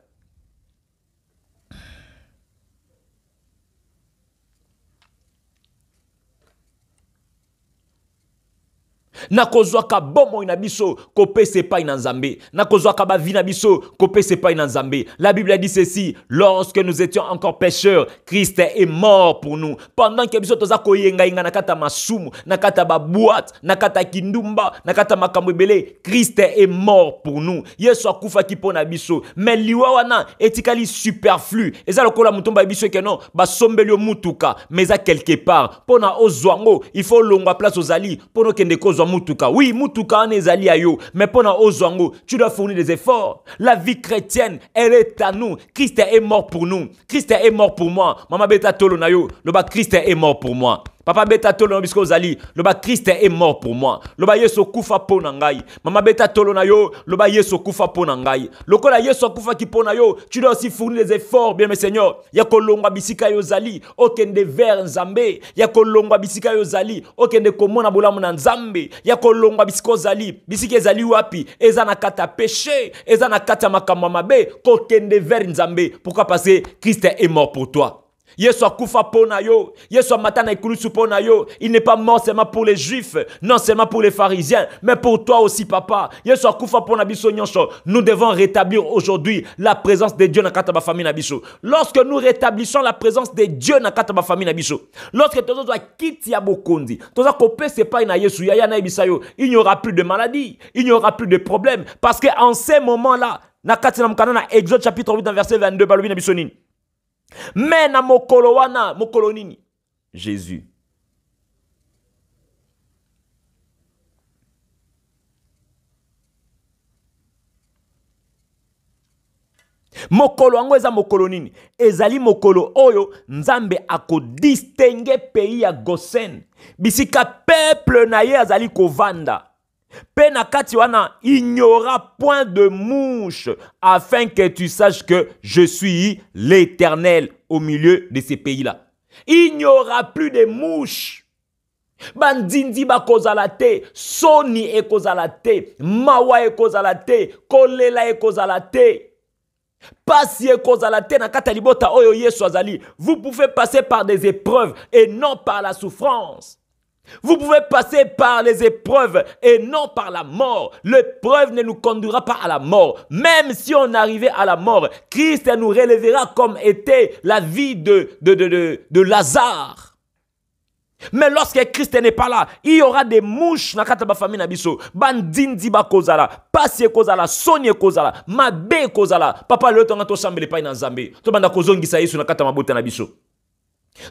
Nakozwaka bomo ina biso kopese pa ina nzambe. Nakozwaka ba vi na biso kopese pa ina nzambe. La Bible dit ceci, lorsque nous étions encore pécheurs, Christ est mort pour nous. Pendant que biso toza koyenga inga nakata masumu, nakata ba boîte, nakata kindumba, nakata makambo ebele, Christ est mort pour nous. Yesu akufa ki pona biso. Mais liwa wana etikali superflu. Eza lokola mutomba biso ke non, ba sombelio mutuka, mais à quelque part. Pona ozwango, il faut longwa place ozali, pono kende kozwa mutuka. Oui, mutuka on est allié à yo, mais pendant ozwango, tu dois fournir des efforts. La vie chrétienne, elle est à nous. Christ est mort pour nous. Christ est mort pour moi. Mama beta tolo na yo, le bas Christ est mort pour moi. Papa beta tolo na bisko zali, le bas Christ est mort pour moi. Le bas Yesu kufa pona ngai. Mama beta tolo na yo, le bas Yesu kufa pona ngai. Lokola Yesu kufa ki pona yo, tu dois aussi fournir des efforts, bien mes seigneurs. Ya kolongwa bisika yo zali, okende vers nzambe. Ya kolongwa bisika yo zali, okende komona bolamu na nzambe. Ya kolongwa bisiko zali, bisike zali wapi? Eza na kata péché, eza na kata makambo mabe, kokende vers nzambe. Pourquoi? Parce que Christ est mort pour toi. Yesu akufa pona yo, Yesu matana ikulusu pona yo. Il n'est pas mort seulement pour les juifs, non seulement pour les pharisiens, mais pour toi aussi papa. Yesu akufa pona biso nyonso. Nous devons rétablir aujourd'hui la présence de Dieu dans kataba famille na biso. Lorsque nous rétablissons la présence de Dieu dans kataba famille na biso, lorsque tozo doit quitter ya bokondi, tozo kopé c'est pas na Yesu ya na ibisayo, il n'y aura plus de maladie, il n'y aura plus de problème parce que en ces moments-là, na katina mkana na Exode chapitre 8 dans verset 22 balobi na biso nini. Mais na mokolo wana, mokolo nini? Jésus. Mokolo ango eza mokolo nini? Ezali mokolo oyo nzambe ako distingue pays ya Gosen. Bisika peuple na ye azali kovanda. Pe na kati wana, il n'y aura point de mouche, afin que tu saches que je suis l'Éternel au milieu de ces pays-là. Il n'y aura plus de mouches. Bandindi bakozala te, soni ekozala te, mawa ekozala te, kolela ekozala te. Pasi ekozala te na kata libota oyo Yesu azali. Vous pouvez passer par des épreuves et non par la souffrance. Vous pouvez passer par les épreuves et non par la mort. L'épreuve ne nous conduira pas à la mort. Même si on arrivait à la mort, Christ nous relèvera comme était la vie de Lazare. Mais lorsque Christ n'est pas là, il y aura des mouches na kata ba famille na biso. Bandindi ba kozala, pasi kozala, soni kozala, mabe kozala. Papa le tonga to sambele pa na Nzambe. To banda kozongisa Yesu na kata mabota na biso.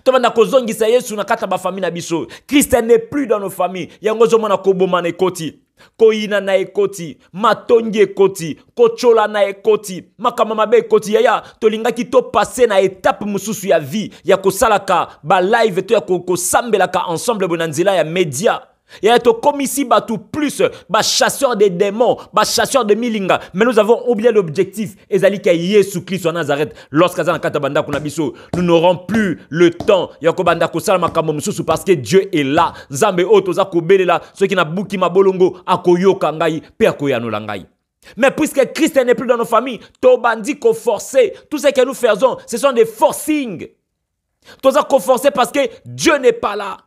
To banda kozongisa Yesu na kata ba famille na biso. Christ n'est plus dans nos familles. Yango zo mona koboma na ekoti. Koina na ekoti, matongi ekoti, kochola na ekoti, makama mabe ekoti. Yaya tolingaki to passer na étape mususu ya vie ya kosalaka ba live to ya kosambelaka ensemble bonanzela ya media. Yaya to komisi batu plus ba chasseur des démons, ba chasseur de milinga. Mais nous avons oublié l'objectif. Ezali ka Yesu Christ en Nazareth. Lorsqu'azana kata banda kuna biso, nous n'aurons plus le temps ya ko banda ko sala makambo mususu parce que Dieu est là. Nzambe otoza ko belela ceux qui na buki mabolongo akoyoka ngai pe akoyanola ngai. Mais puisque Christ n'est plus dans nos familles, to bandi ko forcer. Tout ce que nous faisons, ce sont des forcings. Toza ko forcer parce que Dieu n'est pas là.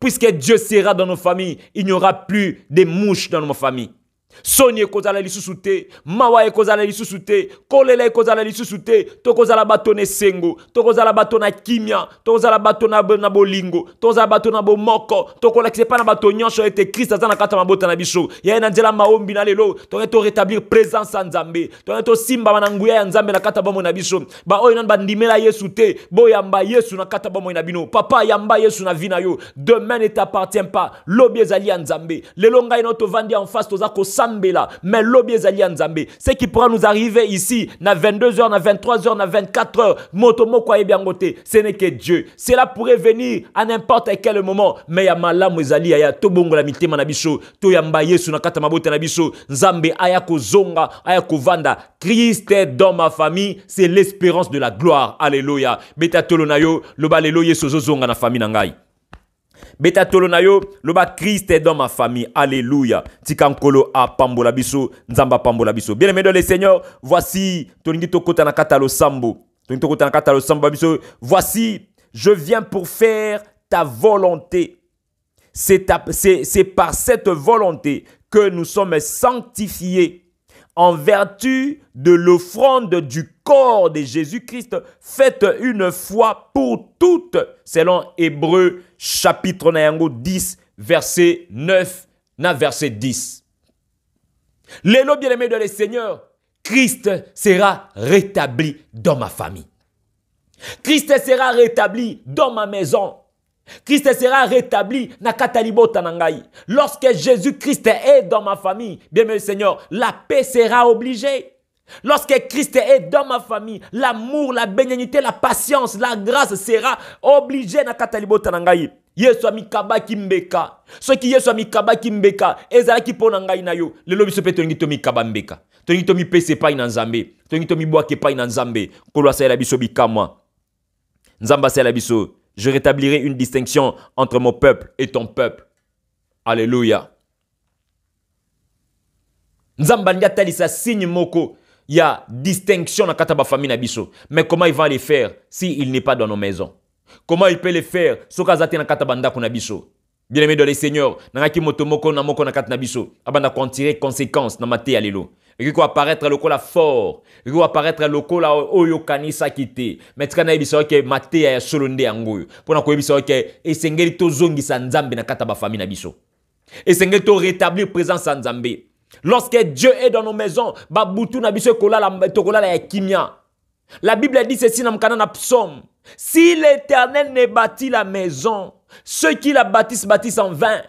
Puisque Dieu sera dans nos familles, il n'y aura plus de mouches dans nos familles. Soni ekozala lisusu te, mawa ekozala lisusu te, kolela ekozala lisusu te, tokozala bato na sengo, tokozala bato na kimia, tokozala bato na bolingo, tokozala bato na bomoko, tokolakise pa na bato nyonso ete Christ aza na kata mabota na biso. Ya na nzela maombi na lelo, to rétablir présence en Nzambe, to simba na nguya ya Nzambe na kata bomo na biso. Ba oyo nan bandimela Yesu te, bo yamba Yesu na kata bomo na bino. Papa yamba Yesu na vina yo. Demain ne t'appartient pas. Lobi ezali ya Nzambe. Lelo ngai no to vandi en face toza ko mais l'obi ezali ya Nzambe. Ce qui pourra nous arriver ici, na 22h, na 23h, na 24h, motomoko ayebiangote, ce n'est que Dieu. Cela pourrait venir à n'importe quel moment, mais ya malamu ezali ya tobongo la mitema na biso, to yamba Yesu na kata mabota na biso, Nzambe aya kozonga, aya kovanda. Christ est dans ma famille, c'est l'espérance de la gloire. Alléluia. Beta tolo na yo, loba lelo Yesu zozonga na famille na ngai. Beta tolonayo, loba Christ est dans ma famille. Alléluia. Tikankolo a pambola biso, nzamba pambola biso. Bien aimé dans le Seigneur, voici toningi tokota na kata lo sambo. Toningi tokota na kata lo sambo biso. Voici, je viens pour faire ta volonté. C'est par cette volonté que nous sommes sanctifiés en vertu de l'offrande du corps de Jésus-Christ, faite une fois pour toutes, selon Hébreux chapitre 10, verset 9, na verset 10. Lélo bien-aimé de le Seigneur, Christ sera rétabli dans ma famille. Christ sera rétabli dans ma maison. Christ sera rétabli na katalibota nangai. Lorsque Jésus-Christ est dans ma famille, bien-aimé Seigneur, la paix sera obligée. Lorsque Christ est dans ma famille, l'amour, la bénignité, la patience, la grâce sera obligée na katalibota nangai. Yesu amikaba kimbeka. Ce qui Yesu amikaba kimbeka, ezala ki pona ngai na yo. Le lobi sope tongi to mikaba mbeka. Tongi to mi pese pa ina Nzambe. Tongi to mi boake pa ina Nzambe. Kolwa sa la biso bikamwa. Nzamba sa la biso. Je rétablirai une distinction entre mon peuple et ton peuple. Alléluia. Nzamba ndiatalisa signe moko. Il y a distinction dans kataba famille na biso. Mais comment il va les faire s'il n'est pas dans nos maisons? Comment il peut les faire? Sokazate na katabanda kuna biso. Bien-aimé dans le Seigneur, nangaki motomoko na moko na kat na biso. Abanda kon tirer conséquence na mate alelo. Il faut apparaître le cola fort. Il faut apparaître le cola oyo kanisa kite. Mais tika na ebiso ke mate ya solonde angoyo. Pona ko ebiso ke esengeli to zongisa Nzambe na kataba famille na biso. Esengeli to rétablir présence en Nzambe. Lorsque Dieu est dans nos maisons, babutu na biso kola la tokola la kimia. La Bible dit ceci dans le psaume. Si l'Éternel ne bâtit la maison, ceux qui la bâtissent bâtissent en vain.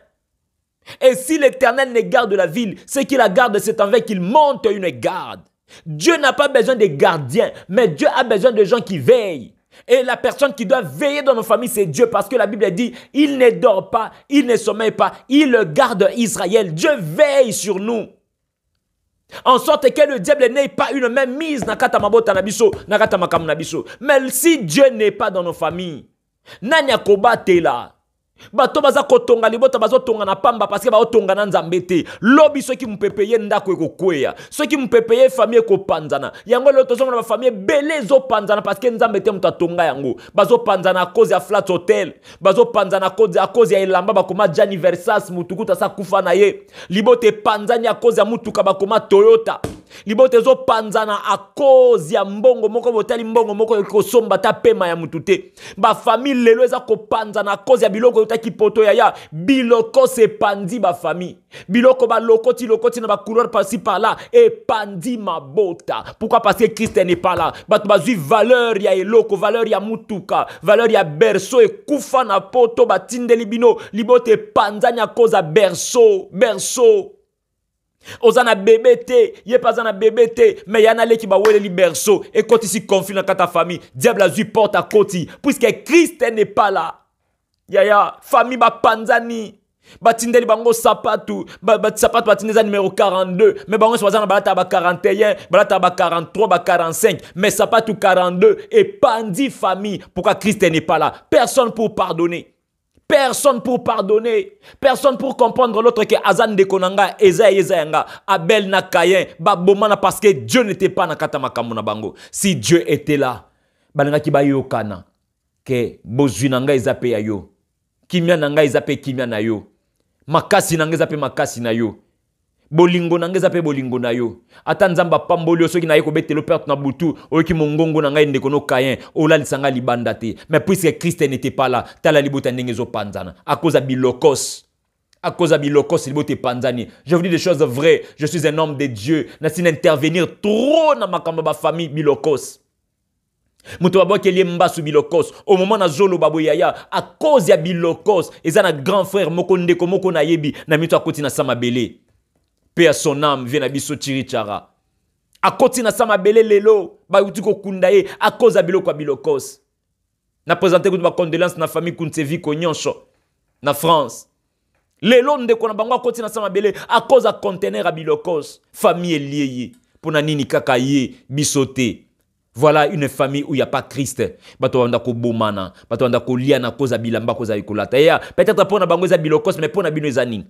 Et si l'Éternel ne garde la ville, ceux qui la gardent, c'est en vain qu'il monte une garde. Dieu n'a pas besoin de gardiens, mais Dieu a besoin de gens qui veillent. Et la personne qui doit veiller dans nos familles, c'est Dieu. Parce que la Bible dit, il ne dort pas, il ne sommeille pas, il garde Israël. Dieu veille sur nous. En sorte que le diable n'ait pas une même mise na kata mabota na biso, na kata makam na biso. Mais si Dieu n'est pas dans nos familles, nani akoba te la. Bato baza kotonga libota bazo tonga na pamba parce que ba otonga na nzambe te. Lobi soki mpepeye ndako ekokweya. Soki mpepeye famille ekopanzana. Yango lo tozonga na ba famille belé zo panzana parce que nzambe te muta tonga yango. Bazo panzana à cause ya flat hotel. Bazo panzana à cause ya elamba bakoma Gianni Versace mutukuta sa kufa na ye. Libote panzani à cause ya mutuka bakoma Toyota. Libote zo panzana à cause ya mbongo moko botali mbongo moko ekosomba ta pema ya mutute. Ba famille lelo eza ko panzana à cause ya biloko ki poto ya biloko se pandi ba famille biloko ba lokoti na ba couleur par-ci par-là et pandi mabota. Pourquoi? Parce que Christ n'est pas là. Bat bazui valeur ya eloko, valeur ya mutuka, valeur ya berceau et kufa na poto batindeli bino libote panzani à cause ya berceau. Ozana bébé te, yé pas na bébé te, mais yana le ki ba wele li berceau et quand ici conflit dans ta famille, diable a porte à côté puisque Christ n'est pas là. Yaya, famille ba panzani. Batindeli bango sapatu. Sapatu batindeza numéro 42. Mais bango soazana balata ba 41. Balata ba 43, ba 45. Mais sapatu 42. Et pandi famille. Pourquoi Christ n'est pas là? Personne pour pardonner. Personne pour pardonner. Personne pour comprendre l'autre que Azan de Konanga, Ezaïanga, Abel na Kayen, Babomana parce que Dieu n'était pas na Katamakamuna Bango. Si Dieu était là, Balanga ki ba yokana. Que bozwi nanga ezape ya yo. Kimia nanga ezape kimia na yo. Makasi nanga ezape makasi na yo. Bolingo nanga ezape bolingo na yo. Ata nzamba pambolio soki na yeko betelo perte na butu. Oki mongongo nanga ndekono kayen. Ola lisanga libanda te. Mais puisque Christ n'était pas là. Tala libota ndengezo panzana. À cause de bilokos. À cause de bilokos libote panzani. Je vous dis des choses vraies. Je suis un homme de Dieu. Nasi n'intervenir trop na makamba ba famille bilokos. Muto babo ke liemba su bilokos au moment na zolo babo yaya à cause ya bilokos ezana grand frère moko ndeko moko na yebi na mito akoti na sama belé pe à son âme vient na biso chirichara akoti na sama belé lelo ba utiko kundaye à cause ya biloko bilokos na présenter ko ba condoléances na famille Kuntsevi Konyonsho na France lelo ndeko na bango akoti na sama belé à cause ya conteneur à bilokos famille liée pour na nini kaka ye bisoté. Voilà une famille où il n'y a pas Christ. Bato wanda ko bomana, bato wanda ko lia na koza bilamba koza ikolata. Peut-être pour na bango eza bilokos mais pour na bino ezanini.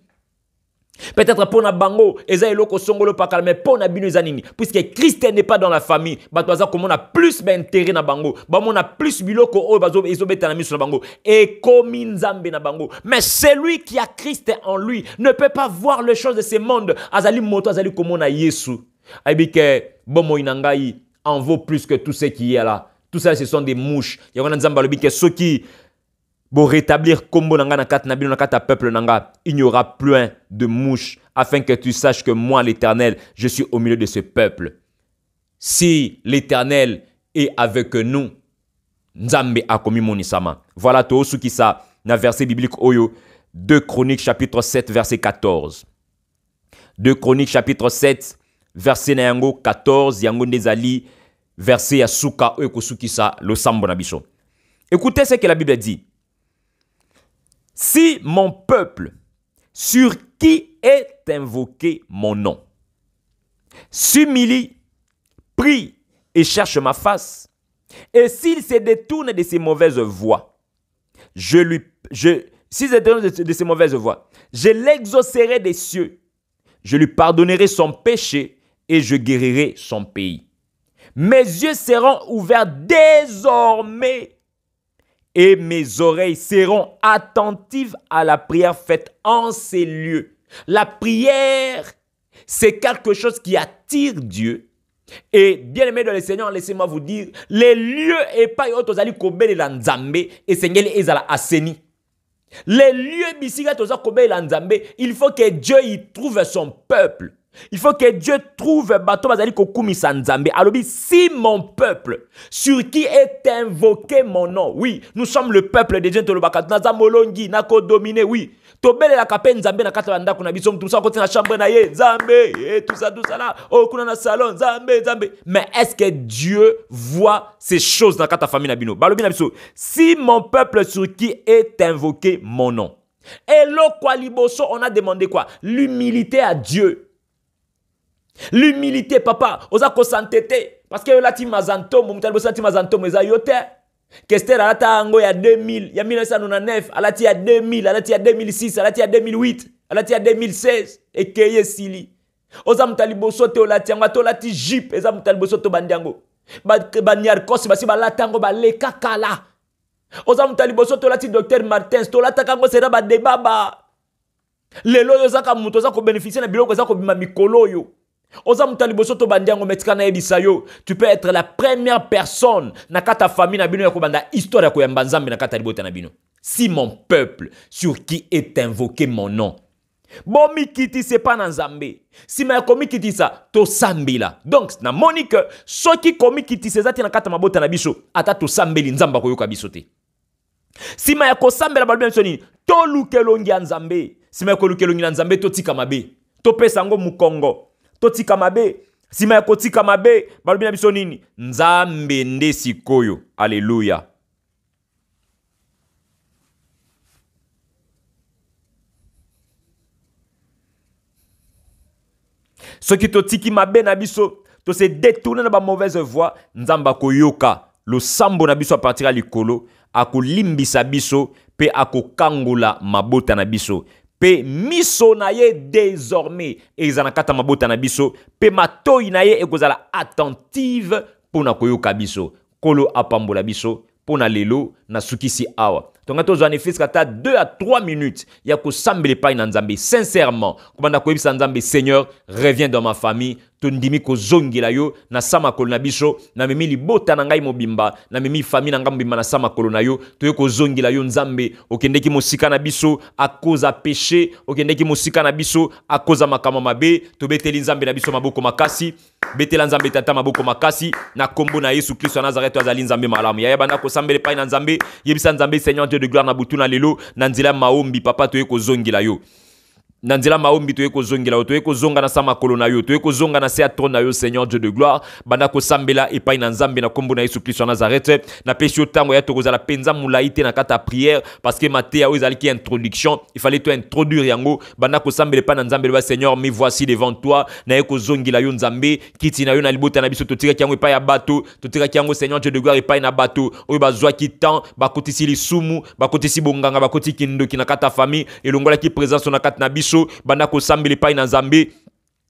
Peut-être pour na bango eza eloko songolo pakala mais pour na bino ezanini. Puisque Christ n'est pas dans la famille, bato waza comme on a plus d'intérêt na bango. Ba on a plus biloko o bazo ezobeta na miso na bango et comme nzambe na bango. Mais celui qui a Christ en lui ne peut pas voir les choses de ce monde. Azali moto azali comme on a Yesu. Aibike bomo inangai en vaut plus que tout ce qui est là. Tout ça, ce sont des mouches. Il y a un exemple que ceux qui vont rétablir Kombo Nanga Nakat Nabil Nakata peuple Nanga, il n'y aura plus de mouches, afin que tu saches que moi, l'Éternel, je suis au milieu de ce peuple. Si l'Éternel est avec nous, Nzambe a commis mon isama. Voilà tout ce qui ça, dans verset biblique Oyo, 2 Chroniques chapitre 7, verset 14. 2 Chroniques chapitre 7, verset na yango 14, yango ndezali, verset ya suka oyokosuki sa lo sambo na biso. Écoutez ce que la Bible dit. Si mon peuple, sur qui est invoqué mon nom, s'humilie, prie et cherche ma face, et s'il se détourne de ses mauvaises voies, s'il se détourne de ses mauvaises voies, je l'exaucerai des cieux, je lui pardonnerai son péché et je guérirai son pays. Mes yeux seront ouverts désormais et mes oreilles seront attentives à la prière faite en ces lieux. La prière, c'est quelque chose qui attire Dieu. Et bien aimé dans le Seigneur, laissez-moi vous dire, les lieux et pas yotozali kobele la nzambe et sengeli ezala aseni. Les lieux bisiga toza kobele la nzambe, il faut que Dieu y trouve son peuple. Il faut que Dieu trouve bato bazali kokumisa nzambe. Alobi, si mon peuple, sur qui est invoqué mon nom, oui, nous sommes le peuple de Dieu, naza molongi, nako dominé, oui. Tobele la kape nzambe na kata banda kuna biso tout ça côté na chambre na ye, nzambe, et tout ça là, oh kuna na salon, nzambe. Mais est-ce que Dieu voit ces choses dans kata famille na bino? Balobi na biso, si mon peuple sur qui est invoqué mon nom. Et lo kwa liboso, on a demandé quoi? L'humilité à Dieu. L'humilité, papa, oza ko s'entêter parce que là ti mazanto, mumtal bosa ti mazanto meza yote. Kester alata yango ya 2000, ya 1999, alati ya 2000, alati ya 2006, alati ya 2008, alati ya 2016, ekeye sili. Oza mutaliboso te olati yango, to lati jip, eza mutaliboso to bandi yango. Banyar kosi basi balata yango baleka kala. Oza mutaliboso to lati Dr Martins, to lata kango sera ba debaba. Lelo yo zaka muto zako bénéficier na biloko zako bima mikolo yo. Oza mutaliboso to bandiango metika na ebisa yo. Tu peux être la première personne na kata famille na bino ya kobanda histoire ya koyamba nzambe na kata libota na bino. Si mon peuple sur qui est invoqué mon nom. Bon mikiti c'est pas na nzambe. Si ma komi kiti sa to sambila. Donc na monique soki komi kiti sezati na kata mabota na biso ata to sambeli nzamba koyoka biso te. Si ma ko sambela balbem soni to lukelongi ya nzambe. Si ma ko lukelongi na nzambe to tika mabe. To pesa ngo mukongo. To tika mabe. Si ma ko tika mabe balbem biso nini nzambe nde sikoyo. Alléluia. Ceux qui te tiki mabe na biso, to se détourner na ba mauvaise voie, nzamba koyoka, lo sambo na biso a partir à likolo, ako limbisa biso, pe ako kangola mabota na biso, pe miso na ye désormais, ezanakata mabota na biso, pe matoi na ye ekozala attentive, pona koyoka biso, kolo apambola biso, pona lelo na sukisi awa. Donc, quand on a fait 2 à 3 minutes, il y a que sambele pa nzambe. Sincèrement, comme on a dit nzambe, Seigneur, reviens dans ma famille. Tondimi ko zongi la yo na sama kolo na biso na memi libota na ngai mobimba na memi famille na ngambi na sama kolo na yo to ko zongi la yo nzambe okendeki mosika na biso a cause à péché okendeki mosika na biso a cause à makama mabe to beteli nzambe na biso maboko makasi betela nzambe tata maboko makasi na kombo na Yesu Kristo Nazareth azali nzambe malamu ya bana ko sambele pa na nzambe yebisa nzambe Seigneur Dieu de gloire na butu na lelo na nzela maombi papa to ko zongi la yo Nanzela maombi toye ko zongela toye ko zonga na sama kolona yo toye ko zonga na se trône na yo Seigneur Dieu de gloire banda ko sambela epai na nzambe na kombo na Yesu Kristo Nazareth na peshi otango ya tokoza la penza mulaite na kata prière parce que Matthieu ezali ki introduction il fallait to introduire yango banda ko sambela pa na nzambe ba Seigneur me voici devant toi na ko zongela yo nzambe kiti na yo na libota na biso to tika yango epai ya bato to tika yango Seigneur Dieu de gloire epai na bato oyo bazwa ki temps bakotisi lisumu bakotisi bonganga bakotiki ndoki na kata famille elongola ki présence na kata na biso bana ko sambeli pa na nzambe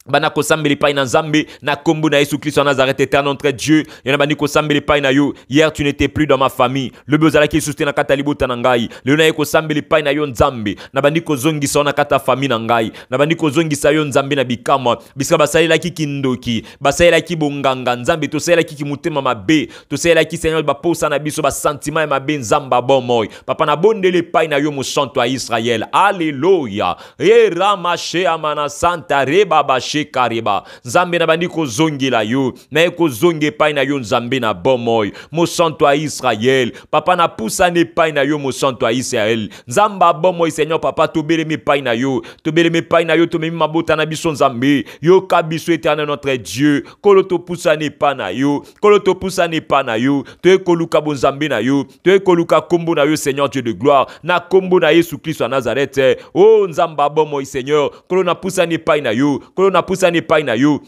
bana ko sambeli pa na nzambe na kombo na Yesu Christ en Nazareth éternel notre Dieu yana bani ko sambeli pa na yo hier tu n'étais plus dans ma famille le bezala ki soutient na kata libota na ngai le na ko sambeli pa na yo nzambe na bani ko zongisa na kata famille na ngai na bani ko zongisa yo nzambe na bikama bisika basalela ki kindoki basalela ki bonganga nzambe to salela ki mutema mabe to salela ki Seigneur ba posa na biso ba sentiment ya mabe nzamba bon moy papa na bondele pa na yo mo santo a Israël alléluia e ramashe amana santa reba bache kariba nzambe na bandi ko zongela yo na ko zonge pa na yo nzambe na bomoy mo santo a Israël papa na pousa ne pa na yo mo santo a Israël nzamba bomoy Seigneur papa to beleme pa na yo to memi mabota na biso nzambe yo ka biso éternel notre Dieu kolo to pousa ne pa na yo kolo to pousa ne pa na yo to ko luka bo nzambe na yo to ko luka kombo na yo Seigneur Dieu de gloire na kombo na Yesu Christ à Nazareth oh nzamba bomoy Seigneur kolo na pousa ne pa na yo kolo na pousa ne pa na yo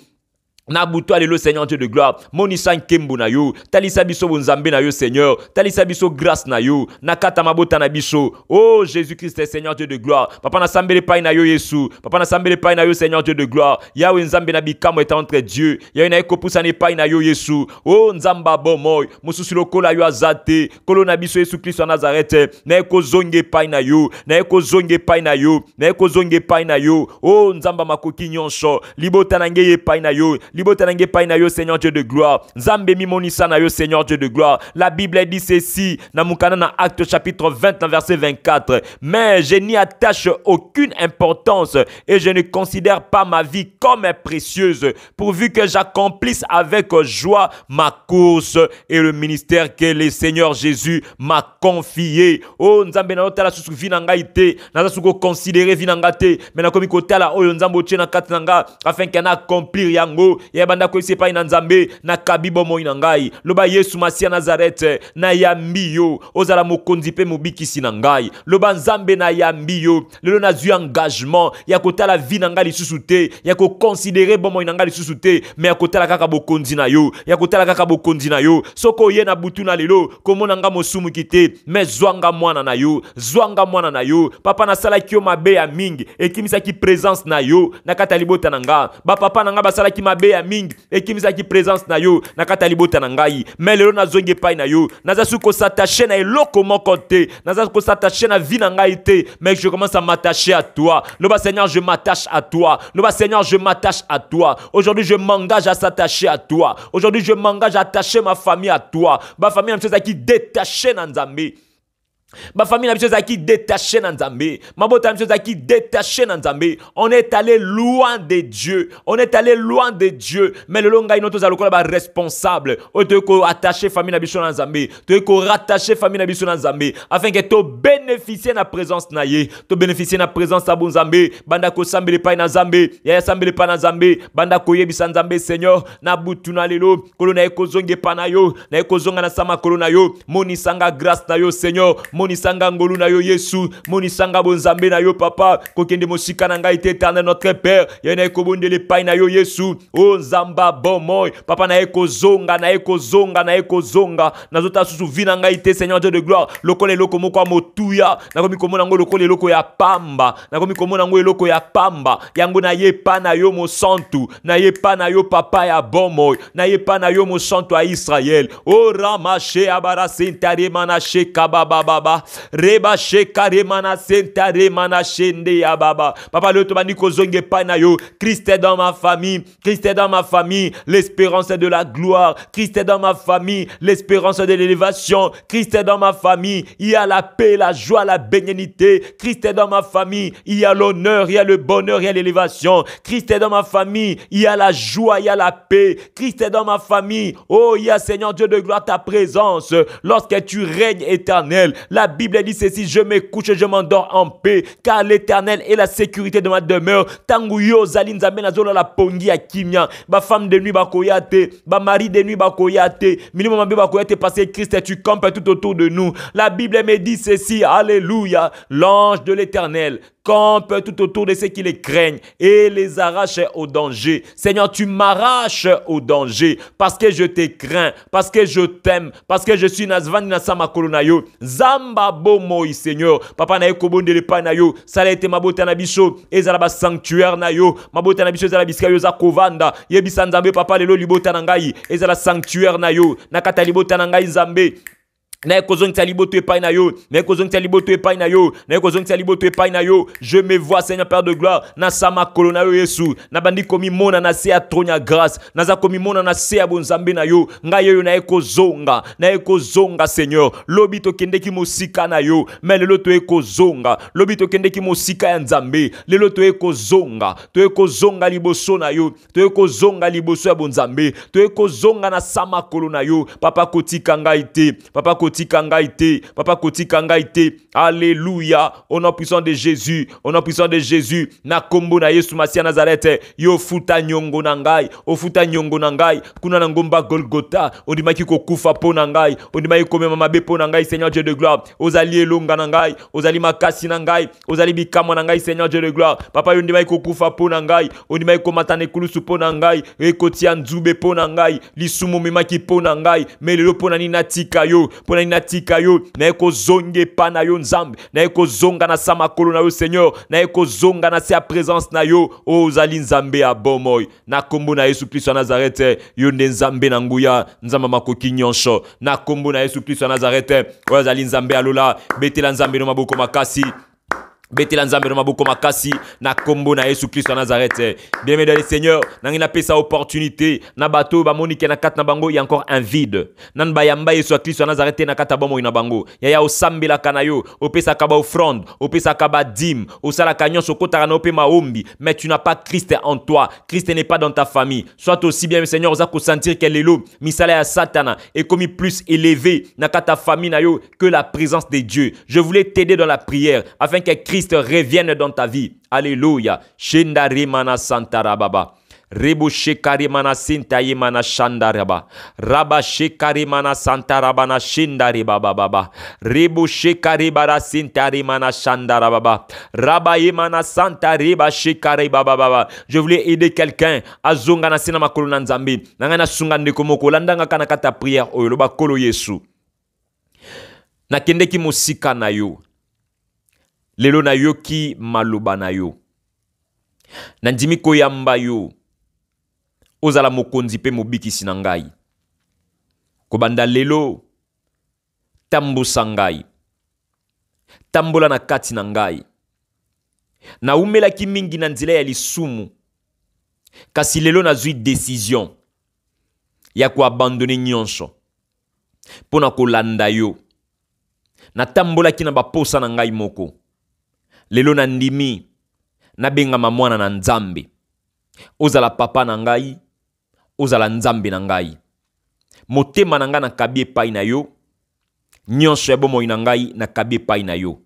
na buto alelo Seigneur Dieu de gloire monisa nkembo na yo talisa biso bonzambe na yo Seigneur talisa biso grâce na yo na kata mabota na biso oh Jésus Christ Seigneur Dieu de gloire papa na sambele pa na yo Yesu papa na sambele pa na yo Seigneur Dieu de gloire yawe nzambe na bikamo est entre Dieu yawe na ekopusa ne pa na yo Yesu oh nzamba bomoy mususu lokola yo azate kolo na biso Yesu Christ en Nazareth na ekozonge pa na yo na ekozonge pa na yo na ekozonge pa na yo oh nzamba makoki nyonso libota na ngeye pa na yo libota na ngeye pa na yo Seigneur Dieu de gloire nzambe mimonisa na yo Seigneur Dieu de gloire la Bible dit ceci na mukana na Acte chapitre 20 verset 24 mais je n'y attache aucune importance et je ne considère pas ma vie comme précieuse pourvu que j'accomplisse avec joie ma course et le ministère que le Seigneur Jésus m'a confié oh nzambe na otala susu vina ngai te na suko considérer vina ngate mais na komi kotala oyo nzambo tshena katinanga afin qu'en accomplir yango ya banda ko sepai na nzambe na kabibo moi na ngai loba Yesu Masia Nazareth na yambi yo ozala mokonzi pe mobikisi na ngai loba nzambe na yambi yo lelo nazwi engagement ya kotala vie na ngai lisusu te ya ko considérer bon moi na ngai lisusu te mais ya kotala kaka bokonzi na yo ya kotala kaka bokonzi na yo soko ye na butu na lelo komona nga mosumu kite mais zwanga mwana na yo papa na sala ki yo mabe ya mingi ekimisa ki présence na yo na kata libota na nga ba papa na nga basala ki mabe ya mingi ekimisa ki présence na yo na kata libota na ngai mais lelo nazonge pai na yo naza suko s'attacher na eloko moko te naza suko s'attacher na vie na ngai te mais je commence à m'attacher à toi loba Seigneur je m'attache à toi loba Seigneur je m'attache à toi aujourd'hui je m'engage à s'attacher à toi aujourd'hui je m'engage à attacher ma famille à toi ba famille na mchoza ki détaché na nzambe ma famille n'a pas qui détaché dans Nzambé. Ma beauté n'a pas qui détaché dans Nzambé. On est allé loin de Dieu. On est allé loin de Dieu. Mais le longa inoto za lokola ba responsable. O te ko attacher famille na biso dans Nzambé. Te ko rattacher famille na biso dans Nzambé afin que to bénéficier na présence na ye. To bénéficier na présence na bon Nzambé. Banda ko sambele pa na Nzambé. Ya sambele pa na Nzambé. Banda ko yebisa Nzambé Seigneur na butu na lelo. Kolo na ekozonge pa na yo. Na ekozonga na sama kolo na yo. Moni sanga grâce na yo Seigneur. Monisanga ngolu na yo Yesu monisanga bonzambe na yo papa kokende mosika na ngai éternel notre père yana ekobonde le pai na yo Yesu o nzamba bomoy papa na ekozonga nazota susu vina ngai te Seigneur Dieu de gloire lokole loko moko motuya nakomi komona ngo lokole loko ya pamba nakomi komona ngo eloko ya pamba yango na ye pa na yo mo santu na ye pa na yo papa ya bomoy na ye pa na yo mo santu a Israël o ramashe abara sentare manashe kababa reba shekare mana sentare mana shende ya baba papa le tobandi kozonge pa na yo Christ est dans ma famille l'espérance de la gloire Christ est dans ma famille l'espérance de l'élévation Christ est dans ma famille il y a la paix la joie la bénédiction Christ est dans ma famille il y a l'honneur il y a le bonheur il y a l'élévation Christ est dans ma famille il y a la joie il y a la paix Christ est dans ma famille oh il y a Seigneur Dieu de gloire ta présence lorsque tu règnes éternel. La Bible dit ceci, je me couche et je m'endors en paix, car l'Éternel est la sécurité de ma demeure. Tangu yo zali nzambe na zola la pongi ya kimia, ba femme de nuit ba koyate, ba mari de nuit ba koyate, milimo mabe ba koyate parce que Christ tu campes tout autour de nous. La Bible me dit ceci, alléluia, l'ange de l'Éternel campe tout autour de ceux qui les craignent et les arrache au danger. Seigneur, tu m'arraches au danger parce que je te crains, parce que je t'aime, parce que je suis Nazvani Nasama Kolonayo. Zamba Bomoi, Seigneur. Papa na ekobonde le pa na yo. Sala ete mabota na biso. Ezala sanctuaire na yo. Mabota na biso ezala biska yo za kovanda. Yebisa nzambe papa lelo libota na ngai. Ezala sanctuaire na yo. Nakata libota na ngai nzambe. Na ekozong taliboto epai na yo, na ekozong taliboto epai na yo, na ekozong taliboto epai na yo. Je me vois Seigneur Père de gloire, na sama kolona yo Yesu, na bandi komi mona na se a tronya grâce, na za komi mona na se a bonzambe na yo, nga yo na ekozonga Seigneur. Lobi to kende ki mosika na yo, mais lelo to ekozonga, lobi to kende ki mosika ya nzambe, lelo to ekozonga liboso na yo, to ekozonga liboso ya bonzambe, to ekozonga na sama kolona yo, papa kotika ngai te, papa kotika ngai te. Alléluia. Au nom puissant de Jésus. Na kombo na Yesu Masia Nazareth. Yo futa nyongo na ngai. O futa nyongo na ngai. Kuna na ngomba Golgotha. Ondimaki kokufa po na ngai. Ondimaki komema mabe po na ngai Seigneur Dieu de gloire. Ozali elonga na ngai. Ozali makasi na ngai. Ozali bikamo na ngai Seigneur Dieu de gloire. Papa yo ondimaki kokufa po na ngai. Ondimaki komatana ekulusu po na ngai. Ekotia nzube po na ngai. Lisumu memaki po na ngai. Melelo po na nina tika yo. Pona inatika yo na ekozonge pa na yo nzambe na ekozonga na sama kolo na yo Seigneur na ekozonga na sa présence na yo o zali nzambe ya bomoy na kombo na Yesu Kristo Nazareth yo nde nzambe na nguya nzamba makoki nyonsho na kombo na Yesu Kristo Nazareth o zali nzambe alola betela nzambe no maboko makasi Betela nzambe no maboko makasi na kombo na Yesu Kristo Nazareth. Bien-aimé dans le Seigneur, nangina pesa opportunité na bato ba monike na kat na bango il y a encore un vide. Nan bayamba Yesu Kristo Nazareth na kata bomo ina bango. Ya osambela kanayo, opesa kaba offrande, opesa kaba dîme, osala kanyon sokota na ope maombi, mais tu n'as pas Christ en toi. Christ n'est pas dans ta famille. Soit aussi bien Seigneur, osa ko sentir que lelo misala ya Satana est commis plus élevé na kata famille na yo que la présence de Dieu. Je voulais t'aider dans la prière afin que Christ revienne dans ta vie. Alléluia. Shendari mana santara baba. Rebo shekari mana sinta yemana shandaraba. Raba shekari mana santa rabana shindari baba baba. Rebo shekari bara sinta remana shandaraba. Raba yemana santa reba shekari baba baba. Je voulais aider quelqu'un à zonga na sina makolo na nzambe. Nanga na sunga ndeko moko landanga kana kata prière oyo loba kolo Yesu. Na kendeki mosika na yo. Lelo na yo ki maloba na yo. Nandimi koyamba yo. Ozala mokonzi pe mobikisi na ngai. Kobanda lelo tambusa ngai. Tambola na kati na ngai. Na umela ki mingi na nzela ya lisumu. Kasi lelo nazui décision ya ko abandonner nyonso. Pona kolanda yo. Na tambola ki na baposa na ngai moko. Lelo na ndimi na benga mwana na nzambe. Ozala papa na ngai, ozala nzambe na ngai. Motema na ngai na kabi epai na yo. Nyonso ya bomoi na ngai na kabi epai na yo.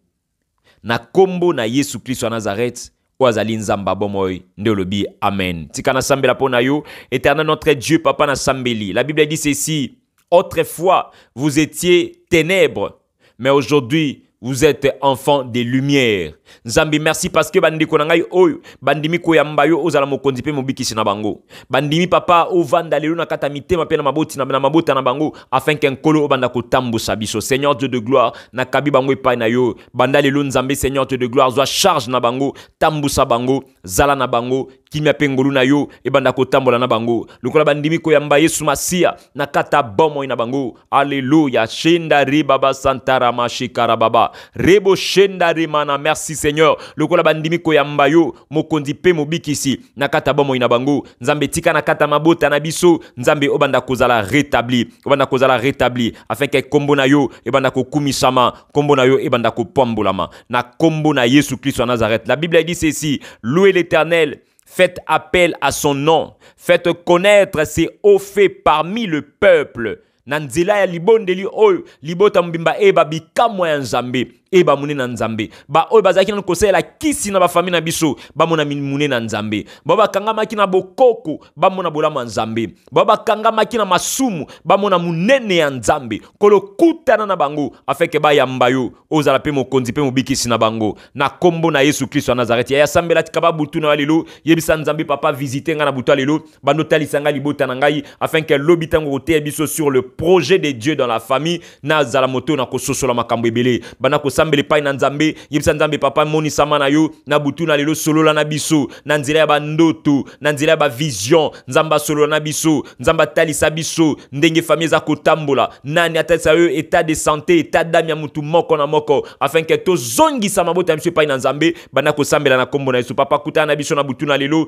Na kombo na Yesu Kristo wa Nazareth, ozali nzamba bomoi nde olobi amen. Tika na sambela pona yo, éternel notre Dieu, papa na sambeli. La Bible dit ceci: autrefois vous étiez ténèbres, mais aujourd'hui vous êtes enfants des lumières. Nzambi, merci parce que bandiko na ngai oyo bandimi koyamba yo ozala mokonzi pe mobikisi na bango. Bandimi papa ovanda lelo na kata mitema pe na maboti na mabota na bango afin que nkolo obanda kotambusa biso. Seigneur Dieu de gloire, na kabi bango epai na yo. Banda lelo nzambe Seigneur Dieu de gloire, zwa charge na bango, tambusa bango, zala na bango, kimia pe ngolu na yo ebanda kotambola na bango. Lokola bandimi koyamba Yesu Masia na kata bomo na bango. Alléluia. Shenda ribaba santara mashikara baba. Rebo shenda rimana. Merci Seigneur. Lokola bandimi koyamba yo mokonzi pe mobikisi na kata bomo ina bango. Nzambe tika na kata mabota na biso. Nzambe obanda kozala rétabli. Obanda kozala rétabli afin que kombo na yo ebanda kokumisama, kombo na yo ebanda kopambolama. Na kombo na Yesu Christ wa Nazareth. La Bible dit ceci: louez l'Éternel, faites appel à son nom, faites connaître ses hauts faits parmi le peuple. Nanzela ya libondeli oyo libota mbimba eba bikamwa ya nzambe eba mune na nzambe ba oyo bazaki na kosela kisi na ba famille na biso ba mona mune na nzambe baba kangama kina bokoko ba mona bolama nzambe baba kangama kina masumu ba mona munene ya nzambe kolo kutana na bango afeke ba yamba yo ozala pe mokonzi pe mobikisi na bango na kombo na Yesu Kristo wa Nazareth ya sambela tikaba butu na lelo yebisa nzambe papa visiter nga na butu lelo bando talisanga libota na ngai afin que lobitango kote biso sur le projet de Dieu dans la famille na zala moto na kososola makambo ebele bana ko sambele pai na nzambe yebisa nzambe papa moni sama na yo na butu na lelo solola na biso na nzela ya bandoto na nzela ya ba vision nzamba solola na biso nzamba talisa biso ndenge famille za kotambola nani atalisa yo état de santé état d'âme ya mutu moko na moko afin que to zongi sama bota monsieur pai na nzambe bana ko sambela na kombo na Yesu papa kutana na biso na butu na lelo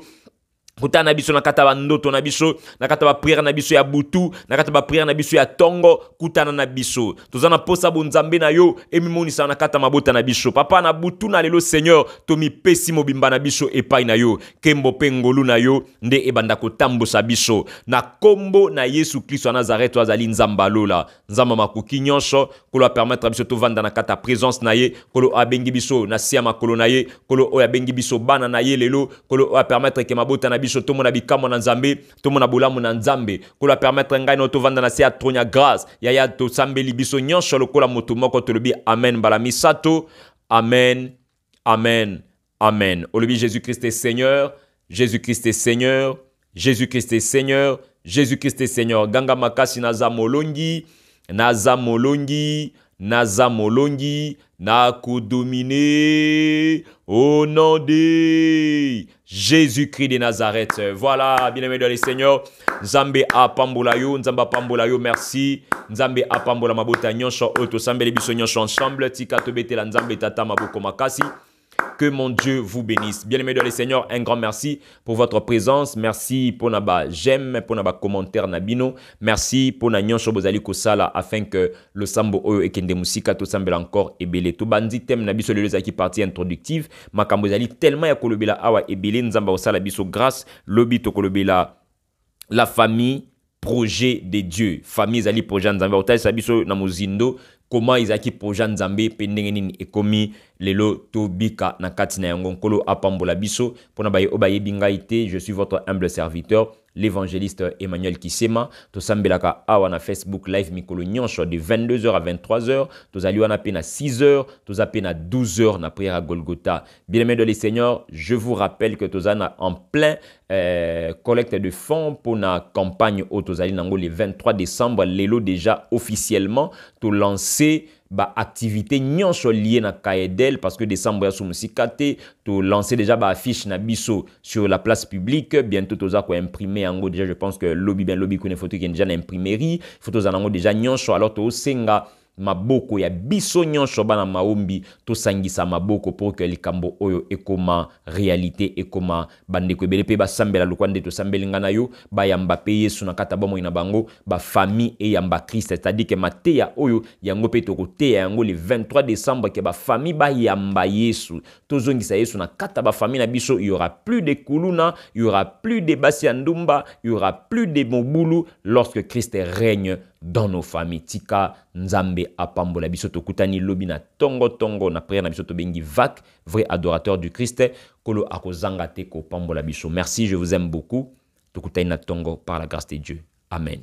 kutana na biso na kata ba ndoto na biso na kata ba prière na biso ya butu na kata ba prière na biso ya tongo kutana na biso tozana posa bonzambe na yo emimonisa na kata mabota na biso papa na butu na lelo Seigneur tomi pesi mobimba na biso epai na yo kembo pe ngolu na yo nde ebanda kotambusa biso na kombo na Yesu Kristo wa Nazareth azali nzamba lola nzamba makoki nyonso kolo permettre biso to vanda na kata présence na ye kolo abengi biso na sia makolo na ye kolo oya bengi biso bana na ye lelo kolo oya permettre ke mabota na biso to mona bikamo na nzambe to mona bolamu na nzambe kola permettre ngai no to vanda na sia tronya grâce ya to sambeli biso nyonso lokola moto moko to lobi amen bala misato amen amen amen olobi Jésus Christ est Seigneur, Jésus Christ est Seigneur, Jésus Christ est Seigneur, Jésus Christ est Seigneur. Ganga makasi naza molongi na kudomine au nom de Jésus-Christ de Nazareth. Voilà, bien-aimés dans les Seigneurs, Nzambe apambola yo, Nzamba pambola yo, merci. Nzambe apambola mabota nyonso oto sambele biso nyonso ensemble tika tobete la Nzambe tata maboko makasi. Que mon Dieu vous bénisse. Bien-aimés dans les Seigneurs, un grand merci pour votre présence. Merci pour naba j'aime, pour naba commentaire nabino. Merci pour na nyonso bozali kosala afin que le sambo oyo ekende musika to sambela encore ebele. To bandi tem na biso lelo zaki partie introductive. Makambo zali tellement ya kolobela awa ebele nzamba osala biso grâce lobi to kolobela la famille projet de Dieu. Famille zali projet nzamba otalisa biso na mozindo comment izaki projet nzambe pe ndenge nini ekomi lelo tobika na kati na yango nkolo apambola biso pona baye obayebi ngai te. Je suis votre humble serviteur l'évangéliste Emmanuel Kisema. Tosambelaka awa na Facebook live mikolo nyonso de 22h à 23h. Tozali wana pe na 6h, tozape na 12h na prière à Golgotha. Bien-aimés de les Seigneurs, je vous rappelle que tozana en plein collecte de fonds pour la campagne au tozali nango le 23 décembre. Lelo déjà officiellement to lancer ba activité nyonso lié na Kaedel parce que décembre ya sumusikate to lancer déjà ba affiche na biso sur la place publique. Bientôt toza ko imprimer yango déjà. Je pense que lobby kone photo qui est déjà na imprimerie photo za nango déjà nyonso. Alors to senga maboko ya biso nyonso bana maombi to sangisa maboko pour que likambo oyo ekoma réalité ekoma bandeko ebele pe basambela lukwande to sambelinga na yo ba yamba pe Yesu na kata bomo ina bango ba famille et yamba Christ, c'est-à-dire que mateya oyo yango pe to kote yango le 23 décembre que ba famille ba yamba Yesu to zongisa Yesu na kata ba famille na biso. Il y aura plus de kuluna, il y aura plus de basi ndumba, il y aura plus de mobulu lorsque Christ règne dans nos familles. Tika nzambe apambola biso tokutani lobi na tongo na prière na biso to bengi vak vrai adorateur du Christ kolo akozanga te ko pambola biso. Merci, je vous aime beaucoup. Tokutani na tongo par la grâce de Dieu. Amen.